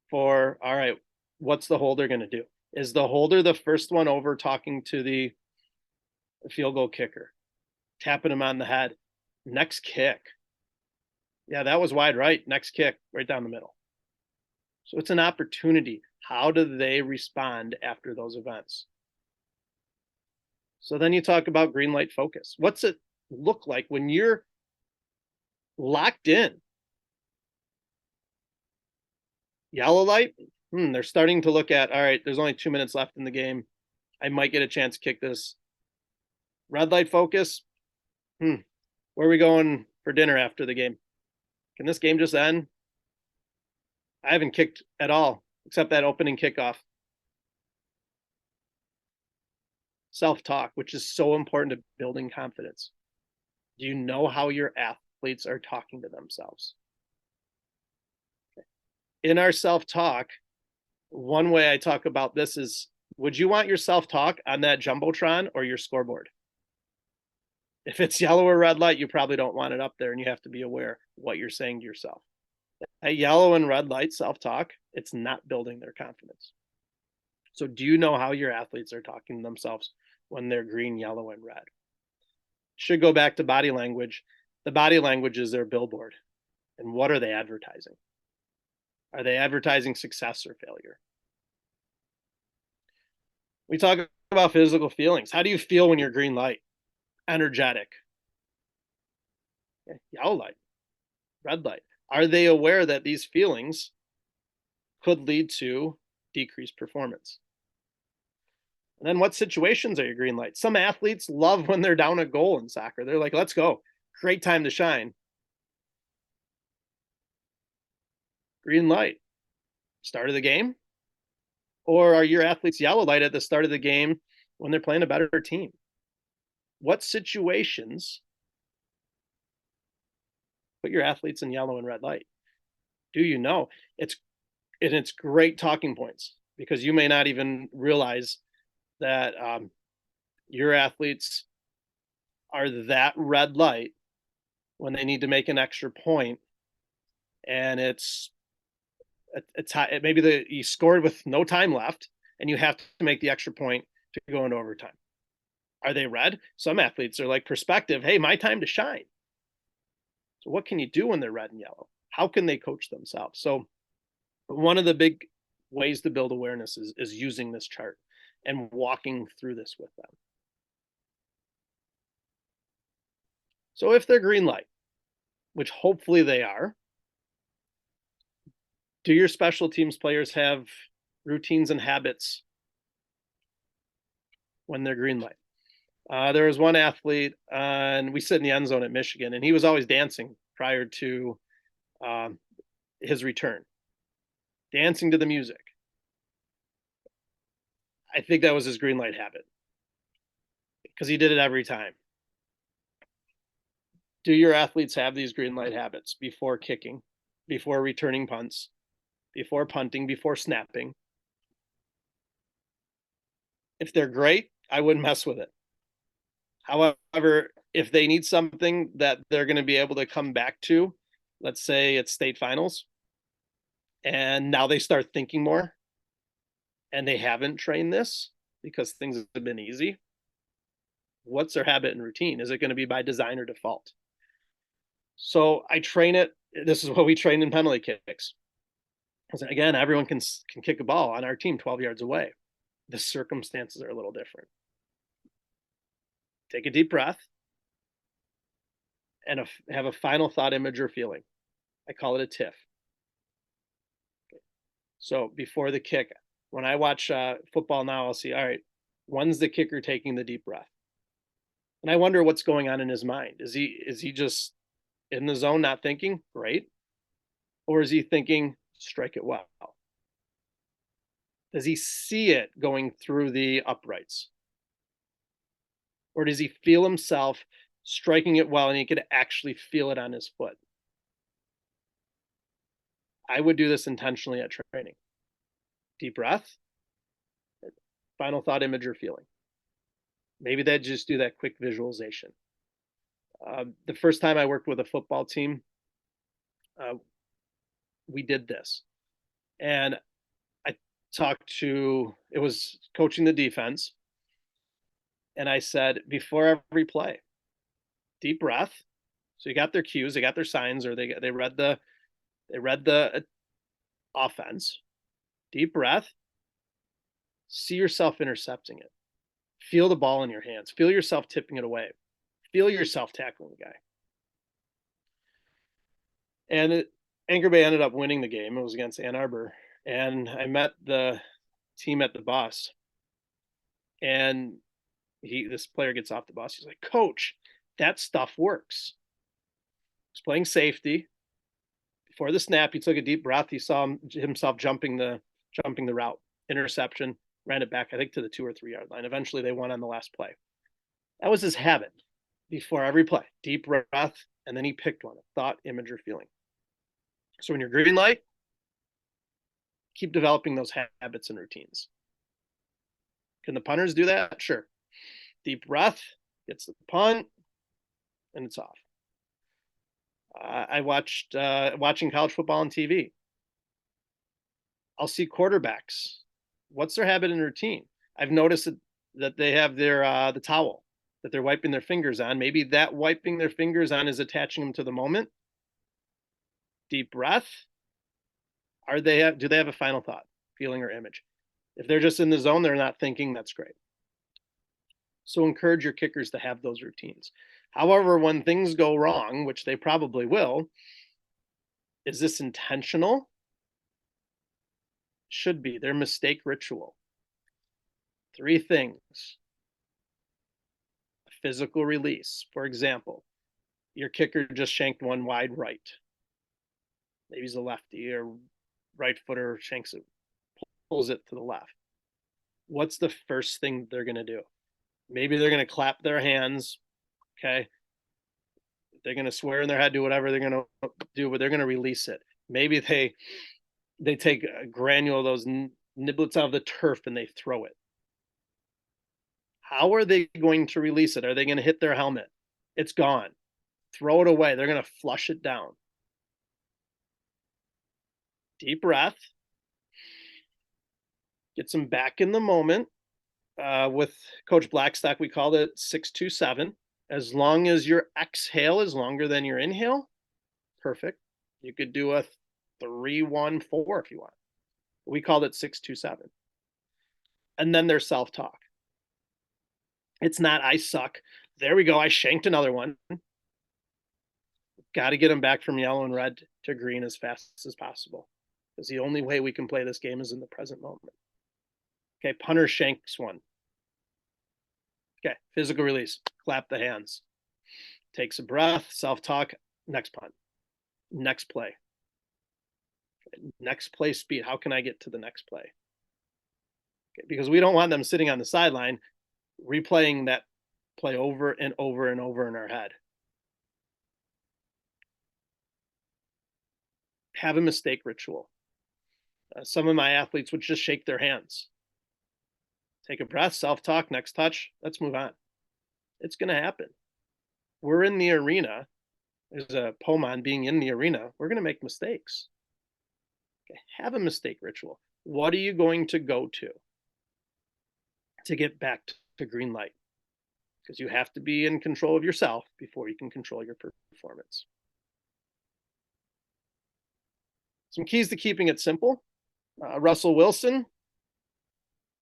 for, all right, what's the holder going to do? Is the holder the first one over talking to the field goal kicker, tapping him on the head? Next kick. Yeah, that was wide right. Next kick, right down the middle. So it's an opportunity. How do they respond after those events? So then you talk about green light focus. What's it look like when you're locked in? Yellow light, they're starting to look at, all right, there's only 2 minutes left in the game. I might get a chance to kick this. Red light focus, where are we going for dinner after the game? Can this game just end? I haven't kicked at all, except that opening kickoff. Self-talk, which is so important to building confidence. Do you know how your athletes are talking to themselves? In our self-talk, one way I talk about this is, would you want your self-talk on that Jumbotron or your scoreboard? If it's yellow or red light, you probably don't want it up there, and you have to be aware what you're saying to yourself. At yellow and red light self-talk, it's not building their confidence. So do you know how your athletes are talking to themselves when they're green, yellow, and red? Should go back to body language. The body language is their billboard. And what are they advertising? Are they advertising success or failure? We talk about physical feelings. How do you feel when you're green light? Energetic. Yellow light, red light. Are they aware that these feelings could lead to decreased performance? And then what situations are your green lights? Some athletes love when they're down a goal in soccer. They're like, let's go. Great time to shine. Green light. Start of the game? Or are your athletes yellow light at the start of the game when they're playing a better team? What situations put your athletes in yellow and red light? Do you know? It's great talking points, because you may not even realize that your athletes are that red light when they need to make an extra point, and it's maybe you scored with no time left, and you have to make the extra point to go into overtime. Are they red? Some athletes are like perspective. Hey, my time to shine. So what can you do when they're red and yellow? How can they coach themselves? So one of the big ways to build awareness is using this chart and walking through this with them. So if they're green light, which hopefully they are, do your special teams players have routines and habits when they're green light? There was one athlete, and we sit in the end zone at Michigan, and he was always dancing prior to his return, dancing to the music. I think that was his green light habit, because he did it every time. Do your athletes have these green light habits before kicking, before returning punts, before punting, before snapping? If they're great, I wouldn't mess with it. However, if they need something that they're going to be able to come back to, let's say it's state finals, and now they start thinking more, and they haven't trained this because things have been easy, what's their habit and routine? Is it going to be by design or default? So I train it. This is what we train in penalty kicks. Again, everyone can kick a ball on our team 12 yards away. The circumstances are a little different. Take a deep breath and have a final thought, image, or feeling. I call it a TIFF. Okay. So before the kick, when I watch football now, I'll see, all right, when's the kicker taking the deep breath? And I wonder what's going on in his mind. Is he just in the zone, not thinking? Great. Or is he thinking, strike it well? Does he see it going through the uprights? Or does he feel himself striking it well and he could actually feel it on his foot? I would do this intentionally at training. Deep breath, final thought, image, or feeling. Maybe they just do that quick visualization. The first time I worked with a football team, we did this. And I it was coaching the defense. And I said, before every play, deep breath. So you got their cues, they got their signs, or they read the offense. Deep breath. See yourself intercepting it. Feel the ball in your hands. Feel yourself tipping it away. Feel yourself tackling the guy. And Anchor Bay ended up winning the game. It was against Ann Arbor. And I met the team at the bus. And this player gets off the bus. He's like, Coach, that stuff works. He's playing safety. Before the snap, he took a deep breath. He saw himself jumping the route. Interception, ran it back, I think, to the 2 or 3 yard line. Eventually, they won on the last play. That was his habit. Before every play, deep breath, and then he picked one, a thought, image, or feeling. So when you're green light, keep developing those habits and routines. Can the punters do that? Sure. Deep breath, gets the punt, and it's off. I watched watching college football on TV. I'll see quarterbacks. What's their habit and routine? I've noticed that they have their the towel that they're wiping their fingers on. Maybe that wiping their fingers on is attaching them to the moment. Deep breath. Do they have a final thought, feeling, or image? If they're just in the zone, they're not thinking, that's great. So encourage your kickers to have those routines. However, when things go wrong, which they probably will, Is this intentional? Should be. Their mistake ritual. 3 things. A physical release. For example, your kicker just shanked one wide right. Maybe he's a lefty, or right footer shanks it, pulls it to the left. What's the first thing they're going to do? Maybe they're going to clap their hands. Okay. They're going to swear in their head, do whatever they're going to do, but they're going to release it. Maybe they take a granule of those niblets out of the turf and they throw it. How are they going to release it? Are they going to hit their helmet? It's gone. Throw it away. They're going to flush it down. Deep breath. Get some back in the moment. With Coach Blackstock, we called it 6-2-7. As long as your exhale is longer than your inhale, perfect. You could do a 3-1-4 if you want. We called it 6-2-7. And then there's self-talk. It's not, I suck. There we go. I shanked another one. Got to get them back from yellow and red to green as fast as possible. Because the only way we can play this game is in the present moment. Okay, punter shanks one. Okay, physical release. Clap the hands. Takes a breath, self-talk, next punt. Next play. Next play speed. How can I get to the next play? Okay, because we don't want them sitting on the sideline replaying that play over and over and over in our head. Have a mistake ritual. Some of my athletes would just shake their hands. Take a breath, self-talk, next touch. Let's move on. It's going to happen. We're in the arena. There's a poem on being in the arena. We're going to make mistakes. Okay, have a mistake ritual. What are you going to go to get back to green light? Because you have to be in control of yourself before you can control your performance. Some keys to keeping it simple. Russell Wilson,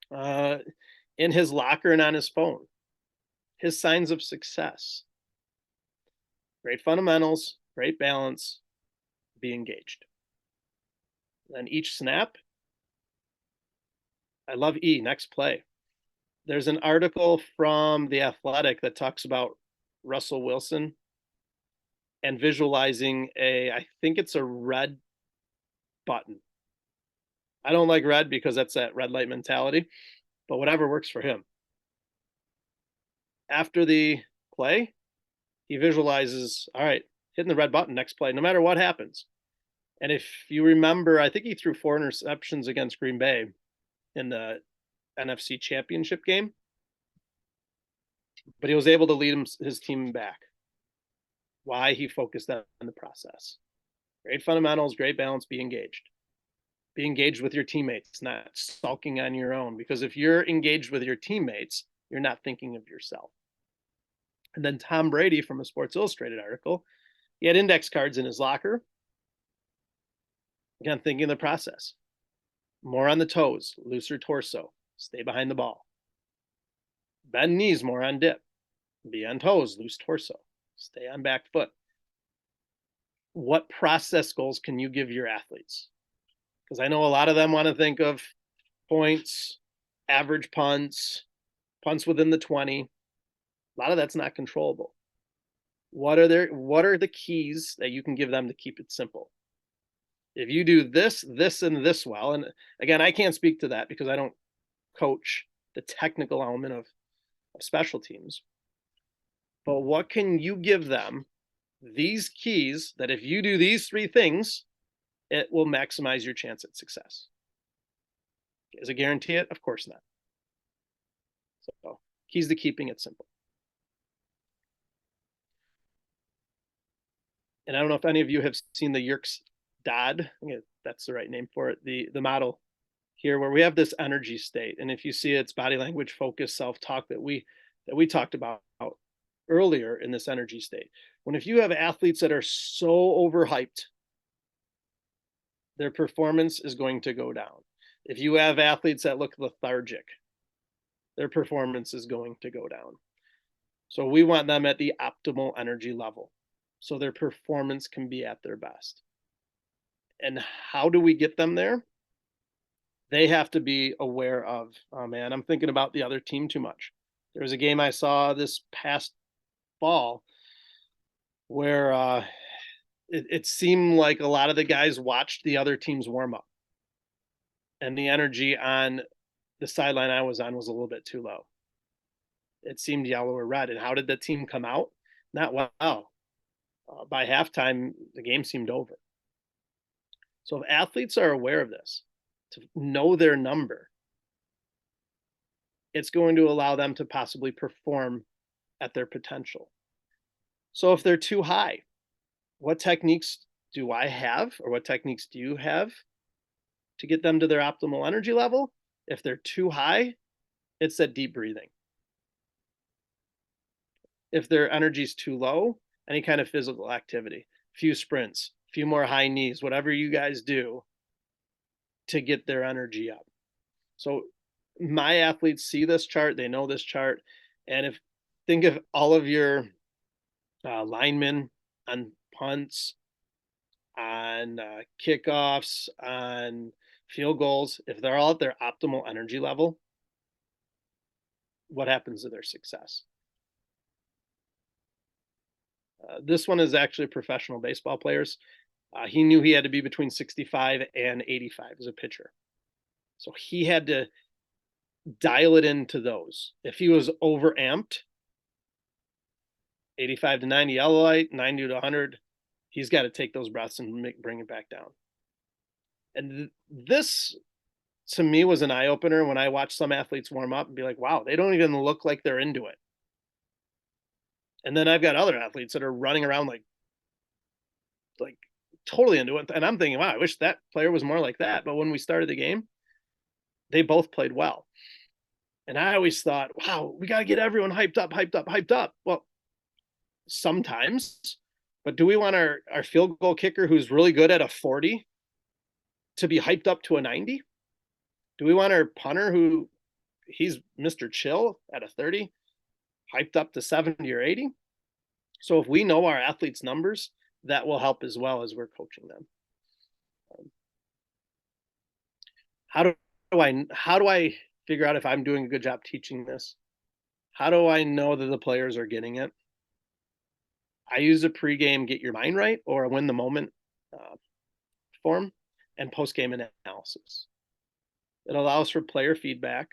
in his locker and on his phone. His signs of success. Great fundamentals, great balance, be engaged. Then each snap. I love E, next play. There's an article from The Athletic that talks about Russell Wilson and visualizing I think it's a red button. I don't like red because that's that red light mentality, but whatever works for him. After the play, he visualizes, all right, hitting the red button next play, no matter what happens. And if you remember, I think he threw 4 interceptions against Green Bay in the NFC Championship game, but he was able to lead his team back. Why? He focused on the process. Great fundamentals, great balance, be engaged. Be engaged with your teammates, not sulking on your own. Because if you're engaged with your teammates, you're not thinking of yourself. And then Tom Brady, from a Sports Illustrated article, he had index cards in his locker. Again, thinking of the process. More on the toes, looser torso, stay behind the ball. Bend knees more on dip. Be on toes, loose torso, stay on back foot. What process goals can you give your athletes? Because I know a lot of them want to think of points, average punts, punts within the 20. A lot of that's not controllable. What are the keys that you can give them to keep it simple? If you do this, this, and this well, and again, I can't speak to that because I don't coach the technical element of special teams. But what can you give them? These keys that if you do these 3 things, it will maximize your chance at success. Does it guarantee it? Of course not. So keys to keeping it simple. And I don't know if any of you have seen the Yerkes Dodd. I think that's the right name for it. The model here where we have this energy state. And if you see it's body language, focus, self-talk that we talked about earlier in this energy state. When if you have athletes that are so overhyped, their performance is going to go down. If you have athletes that look lethargic, their performance is going to go down. So we want them at the optimal energy level so their performance can be at their best. And how do we get them there? They have to be aware of, oh man, I'm thinking about the other team too much. There was a game I saw this past fall where it seemed like a lot of the guys watched the other team's warm up, and the energy on the sideline I was on was a little bit too low. It seemed yellow or red. And how did the team come out? Not well. By halftime, the game seemed over. So if athletes are aware of this, to know their number, it's going to allow them to possibly perform at their potential. So if they're too high, what techniques do I have, or what techniques do you have to get them to their optimal energy level? If they're too high, it's that deep breathing. If their energy is too low, any kind of physical activity, few sprints, few more high knees, whatever you guys do to get their energy up. So my athletes see this chart, they know this chart. And if think of all of your linemen on punts, on kickoffs, on field goals, if they're all at their optimal energy level, what happens to their success? This one is actually professional baseball players. He knew he had to be between 65 and 85 as a pitcher. So he had to dial it into those. If he was overamped, 85 to 90 yellow light, 90 to 100, he's got to take those breaths and bring it back down. And this, to me, was an eye opener when I watched some athletes warm up and be like, wow, they don't even look like they're into it. And then I've got other athletes that are running around like totally into it. And I'm thinking, wow, I wish that player was more like that. But when we started the game, they both played well. And I always thought, wow, we got to get everyone hyped up, hyped up, hyped up. Well, sometimes, but do we want our field goal kicker who's really good at a 40 to be hyped up to a 90? Do we want our punter who he's Mr. Chill at a 30 hyped up to 70 or 80? So if we know our athletes' numbers, that will help as well as we're coaching them. How do I figure out if I'm doing a good job teaching this? How do I know that the players are getting it? I use a pregame get your mind right or a win the moment form and postgame analysis. It allows for player feedback.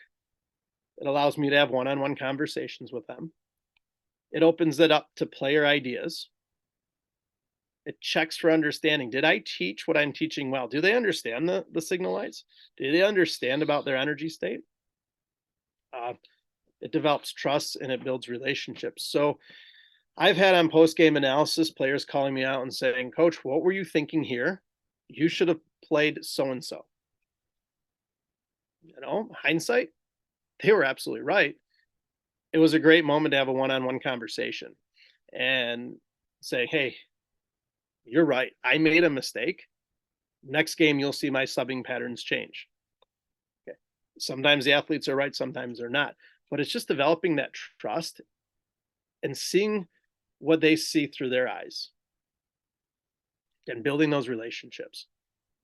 It allows me to have one-on-one conversations with them. It opens it up to player ideas. It checks for understanding. Did I teach what I'm teaching well? Do they understand the signal lights? Do they understand about their energy state? It develops trust and it builds relationships. So I've had on post-game analysis players calling me out and saying, Coach, what were you thinking here? You should have played so-and-so. You know, hindsight, they were absolutely right. It was a great moment to have a one-on-one conversation and say, hey, you're right. I made a mistake. Next game, you'll see my subbing patterns change. Okay. Sometimes the athletes are right, sometimes they're not. But it's just developing that trust and seeing what they see through their eyes and building those relationships.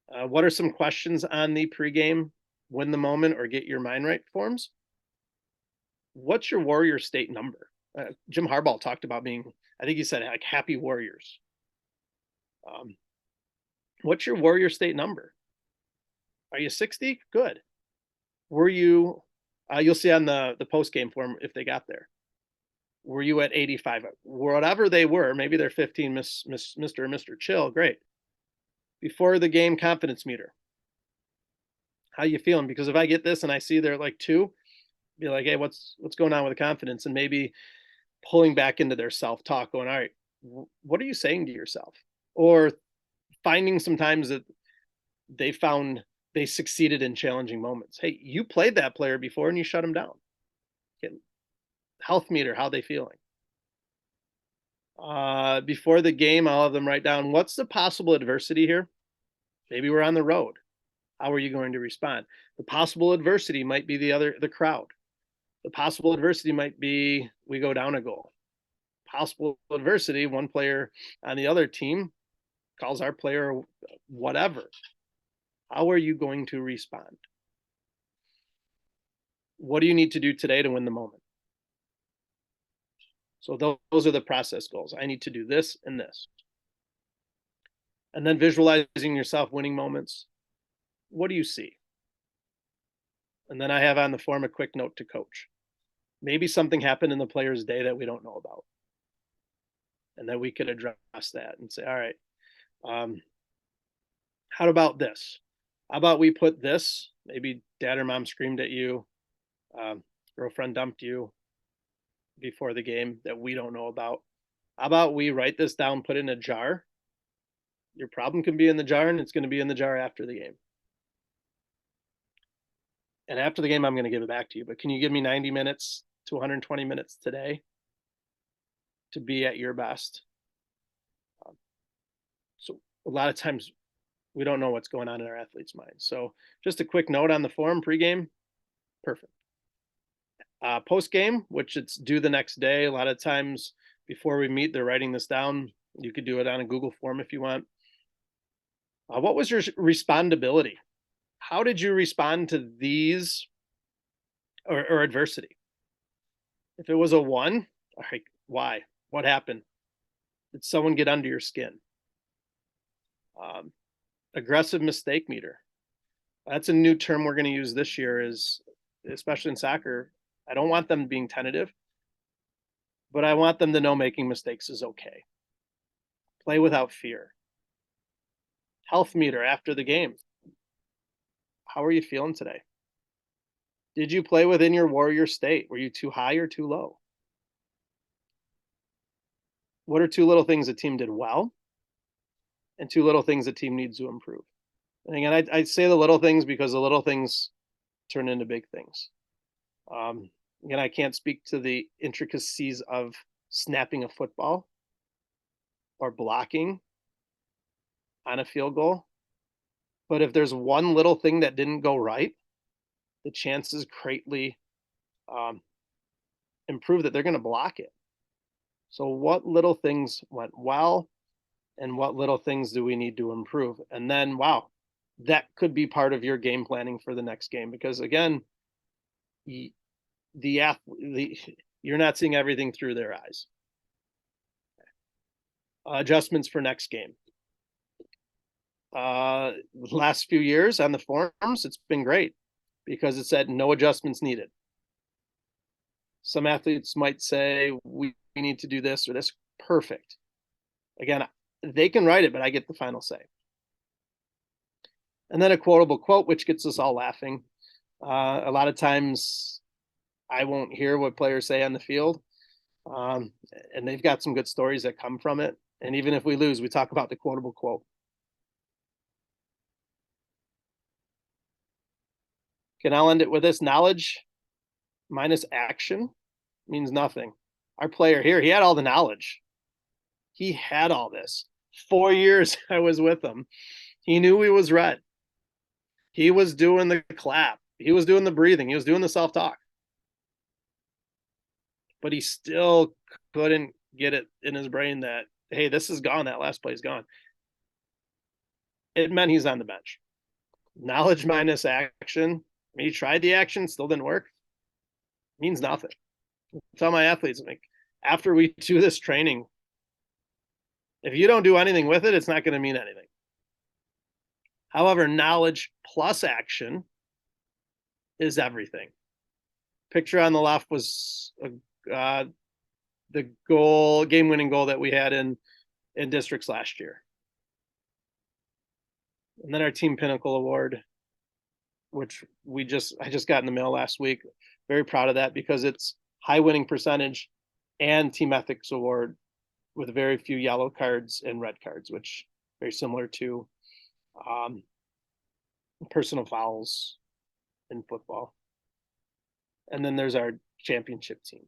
What are some questions on the pregame win the moment or get your mind right forms? What's your warrior state number? Jim Harbaugh talked about being, I think he said like happy warriors. What's your warrior state number? Are you 60? Good. Were you, you'll see on the post-game form if they got there. Were you at 85? Whatever they were, maybe they're 15, Mr. or Mr. Chill, great. Before the game confidence meter. How you feeling? Because if I get this and I see they're like 2, be like, hey, what's going on with the confidence? And maybe pulling back into their self-talk, going, all right, what are you saying to yourself? Or finding sometimes that they found they succeeded in challenging moments. Hey, you played that player before and you shut them down. Okay. Health meter, how they feeling? Before the game, I'll have them write down, what's the possible adversity here? Maybe we're on the road. How are you going to respond? The possible adversity might be the crowd. The possible adversity might be we go down a goal. Possible adversity, one player on the other team calls our player, whatever. How are you going to respond? What do you need to do today to win the moment? So those are the process goals. I need to do this and this. And then visualizing yourself winning moments. What do you see? And then I have on the form a quick note to coach. Maybe something happened in the player's day that we don't know about. And then we could address that and say, all right, how about this? How about we put this? Maybe dad or mom screamed at you, girlfriend dumped you before the game that we don't know about. How about we write this down, put it in a jar? Your problem can be in the jar, and it's going to be in the jar after the game. And after the game, I'm going to give it back to you. But can you give me 90 minutes to 120 minutes today to be at your best? So a lot of times we don't know what's going on in our athletes' minds. So just a quick note on the form pregame, perfect. Post game, which it's due the next day. A lot of times before we meet, they're writing this down. You could do it on a Google form if you want. What was your respondability? How did you respond to these or adversity? If it was a 1, all right, why? What happened? Did someone get under your skin? Aggressive mistake meter. That's a new term we're going to use this year, is especially in soccer. I don't want them being tentative, but I want them to know making mistakes is okay. Play without fear. Health meter after the game. How are you feeling today? Did you play within your warrior state? Were you too high or too low? What are 2 little things the team did well and 2 little things the team needs to improve? And again, I say the little things because the little things turn into big things. Again, I can't speak to the intricacies of snapping a football or blocking on a field goal. But if there's one little thing that didn't go right, the chances greatly improve that they're going to block it. So what little things went well and what little things do we need to improve? And then, wow, that could be part of your game planning for the next game. Because again, you're not seeing everything through their eyes. Adjustments for next game. Last few years on the forms, it's been great because it said no adjustments needed. Some athletes might say we need to do this or this. Perfect. Again, they can write it, but I get the final say. And then a quotable quote, which gets us all laughing. A lot of times I won't hear what players say on the field. And they've got some good stories that come from it. And even if we lose, we talk about the quotable quote. Okay, I'll end it with this. Knowledge minus action means nothing. Our player here, he had all the knowledge. He had all this. 4 years I was with him. He knew he was red. He was doing the clap. He was doing the breathing. He was doing the self-talk. But he still couldn't get it in his brain that, hey, this is gone. That last play is gone. It meant he's on the bench. Knowledge minus action. He tried the action, still didn't work. Means nothing. I tell my athletes, like, after we do this training, if you don't do anything with it, it's not going to mean anything. However, knowledge plus action is everything. Picture on the left was the game-winning goal that we had in districts last year. And then our Team Pinnacle Award, which I just got in the mail last week. Very proud of that because it's high winning percentage and Team Ethics Award with very few yellow cards and red cards, which very similar to personal fouls in football. And then there's our championship team.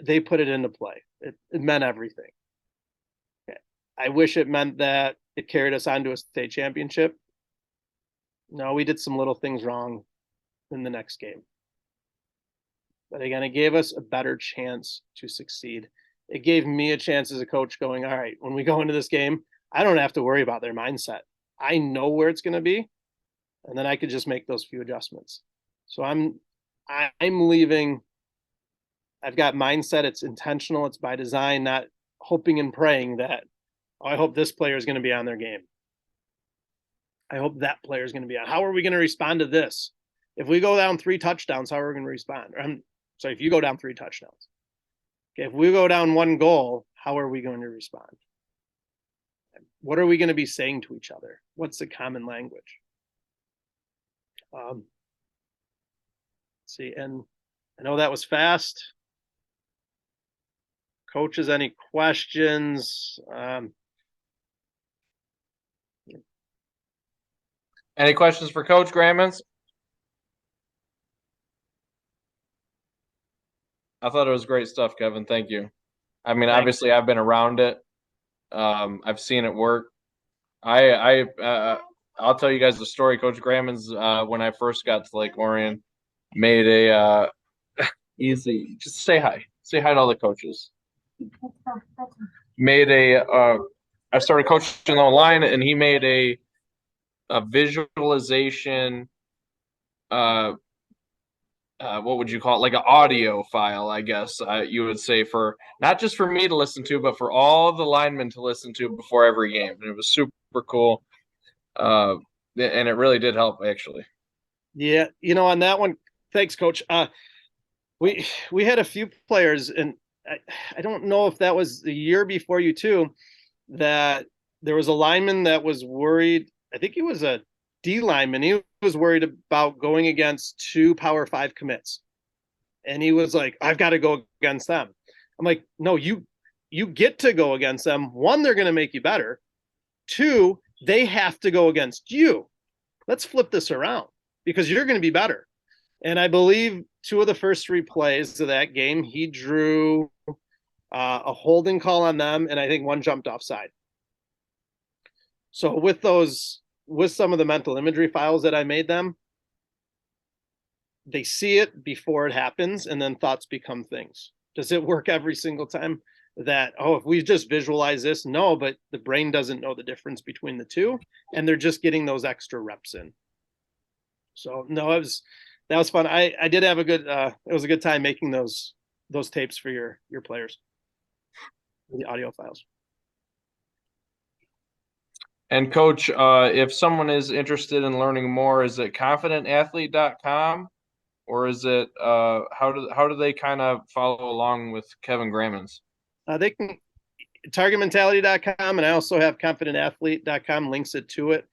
They put it into play. It meant everything. Okay. I wish it meant that it carried us on to a state championship. No, we did some little things wrong in the next game. But again, it gave us a better chance to succeed. It gave me a chance as a coach going, all right, when we go into this game, I don't have to worry about their mindset. I know where it's going to be, and then I could just make those few adjustments. So I'm leaving. I've got mindset. It's intentional. It's by design, not hoping and praying that, oh, I hope this player is going to be on their game. I hope that player is going to be on. How are we going to respond to this? If we go down 3 touchdowns, how are we going to respond? Sorry, if you go down 3 touchdowns. Okay, if we go down 1 goal, how are we going to respond? What are we going to be saying to each other? What's the common language? Let's see, and I know that was fast. Coaches, any questions? Any questions for Coach Grammens? I thought it was great stuff, Kevin. Thank you. I mean, Thanks. obviously, I've been around it. I've seen it work. I'll tell you guys the story. Coach Grammens, when I first got to Lake Orion, made a easy. Just say hi. Say hi to all the coaches. Made a. I started coaching online, and he made a visualization. What would you call it? Like an audio file, I guess you would say, for not just for me to listen to, but for all the linemen to listen to before every game. And it was super cool. And it really did help, actually. Yeah, on that one, thanks, Coach. We had a few players, and I don't know if that was the year before you too, that there was a lineman that was worried. I think he was a D lineman. He was worried about going against 2 Power 5 commits, and he was like, "I've got to go against them." I'm like, "No, you get to go against them. 1, they're going to make you better. 2, they have to go against you. Let's flip this around because you're going to be better." And I believe 2 of the first 3 plays of that game, he drew a holding call on them, and I think 1 jumped offside. So with some of the mental imagery files that I made them, they see it before it happens, and then thoughts become things. Does it work every single time? That, oh, if we just visualize this? No, but the brain doesn't know the difference between the 2, and they're just getting those extra reps in. So no, that was fun. I did have it was a good time making those tapes for your players, the audio files. And Coach, if someone is interested in learning more, is it confidentathlete.com, or is it how do they kind of follow along with Kevin Grammens? They can targetmentality.com, and I also have confidentathlete.com links it to it.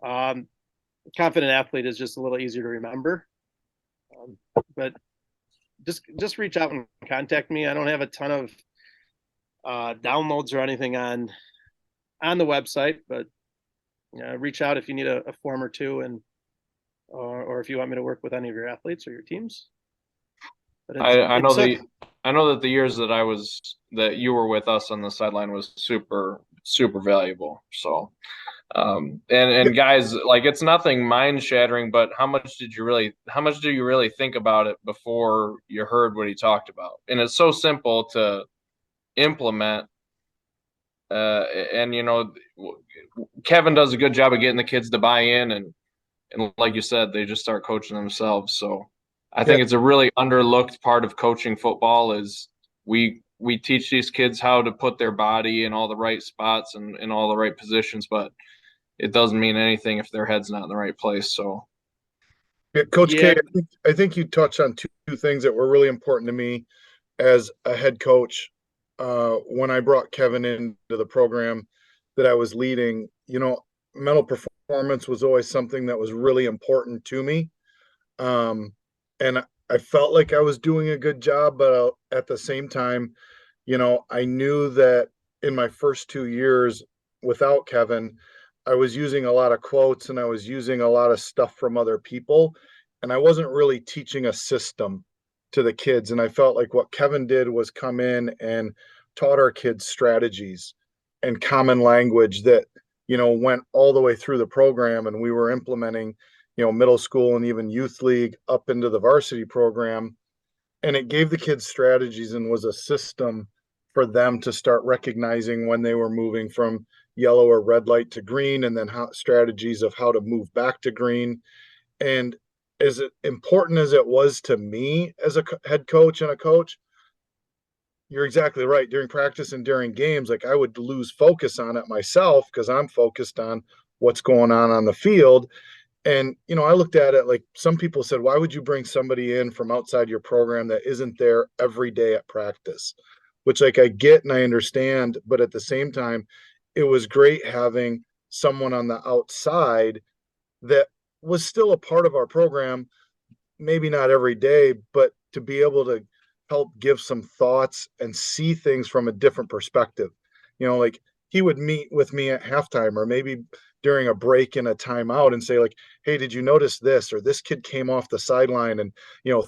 Confident Athlete is just a little easier to remember, but just reach out and contact me. I don't have a ton of downloads or anything on the website, but reach out if you need a form or 2, and or if you want me to work with any of your athletes or your teams. But I know that the years that you were with us on the sideline was super valuable. So, and guys, like, it's nothing mind shattering, but how much do you really think about it before you heard what he talked about? And it's so simple to implement. And Kevin does a good job of getting the kids to buy in, and like you said, they just start coaching themselves. So I think it's a really underlooked part of coaching football is we teach these kids how to put their body in all the right spots and in all the right positions, but it doesn't mean anything if their head's not in the right place. So, yeah, Coach K, I think you touched on two things that were really important to me as a head coach. When I brought Kevin into the program that I was leading, mental performance was always something that was really important to me. And I felt like I was doing a good job, but at the same time, I knew that in my first 2 years without Kevin, I was using a lot of quotes and I was using a lot of stuff from other people, and I wasn't really teaching a system to the kids. And I felt like what Kevin did was come in and taught our kids strategies and common language that, went all the way through the program, and we were implementing, middle school and even youth league up into the varsity program. And it gave the kids strategies and was a system for them to start recognizing when they were moving from yellow or red light to green, and then strategies of how to move back to green. And as important as it was to me as a head coach and a coach, you're exactly right. During practice and during games, like I would lose focus on it myself because I'm focused on what's going on the field. And, I looked at it like some people said, why would you bring somebody in from outside your program that isn't there every day at practice? Which, like, I get and I understand. But at the same time, it was great having someone on the outside that was still a part of our program, maybe not every day, but to be able to help give some thoughts and see things from a different perspective. Like he would meet with me at halftime or maybe during a break in a timeout and say, like, hey, did you notice this? Or this kid came off the sideline and,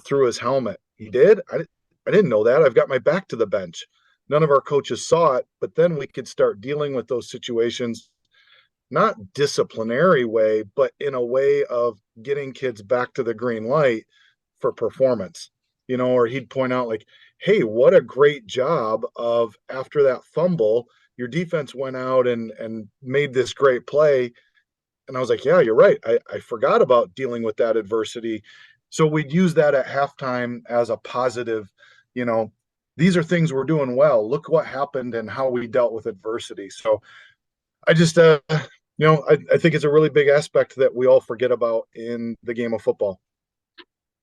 threw his helmet. He did? I didn't know that. I've got my back to the bench. None of our coaches saw it, but then we could start dealing with those situations, not disciplinary way, but in a way of getting kids back to the green light for performance, or he'd point out like, hey, what a great job of after that fumble, your defense went out and made this great play. And I was like, yeah, you're right. I forgot about dealing with that adversity. So we'd use that at halftime as a positive, these are things we're doing well. Look what happened and how we dealt with adversity. So I just, I think it's a really big aspect that we all forget about in the game of football.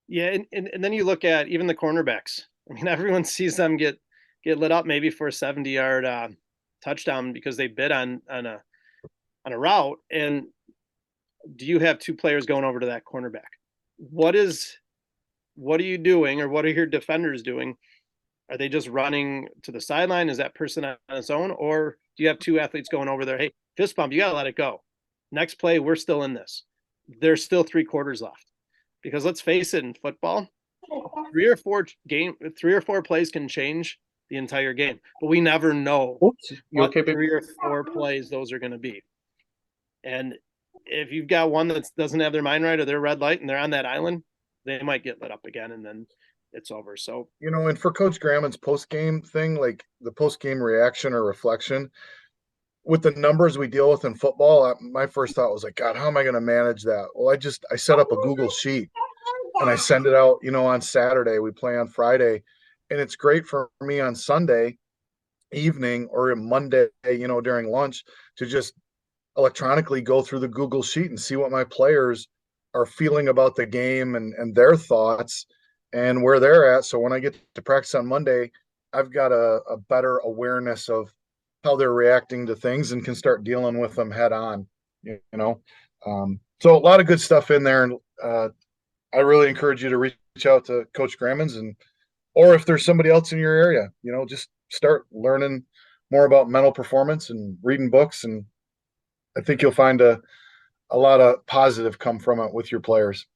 Yeah, and then you look at even the cornerbacks. I mean, everyone sees them get lit up maybe for a 70-yard touchdown because they bid on a route. And do you have two players going over to that cornerback? What are you doing, or what are your defenders doing? Are they just running to the sideline? Is that person on its own, or do you have two athletes going over there? Hey, fist bump, you got to let it go. Next play, we're still in this. There's still 3 quarters left. Because let's face it, in football, 3 or 4 plays can change the entire game, but we never know what 3 or 4 plays those are going to be. And if you've got one that doesn't have their mind right or they're red light and they're on that island, they might get lit up again, and then it's over. So, and for Coach Grammens' post-game thing, like the post-game reaction or reflection, with the numbers we deal with in football, my first thought was like, God, how am I going to manage that? Well, I set up a Google sheet and I send it out, on Saturday. We play on Friday, and it's great for me on Sunday evening or Monday, during lunch, to just electronically go through the Google sheet and see what my players are feeling about the game and their thoughts and where they're at. So when I get to practice on Monday, I've got a better awareness of how they're reacting to things and can start dealing with them head on, so a lot of good stuff in there. And I really encourage you to reach out to Coach Grammens, or if there's somebody else in your area, just start learning more about mental performance and reading books. And I think you'll find a lot of positive come from it with your players.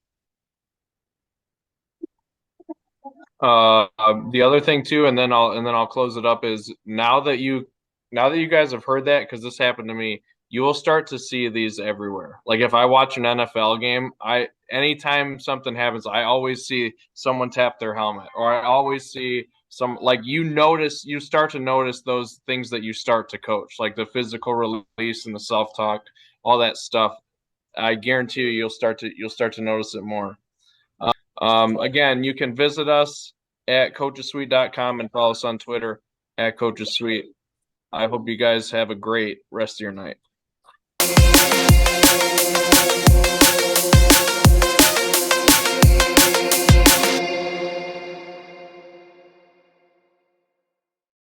The other thing too, and then I'll close it up, is now that you guys have heard that, because this happened to me, you will start to see these everywhere. Like if I watch an NFL game, anytime something happens, I always see someone tap their helmet, or I always see you start to notice those things that you start to coach, like the physical release and the self-talk, all that stuff. I guarantee you'll start to notice it more. Again, you can visit us at coachessuite.com and follow us on Twitter at coachessuite. I hope you guys have a great rest of your night.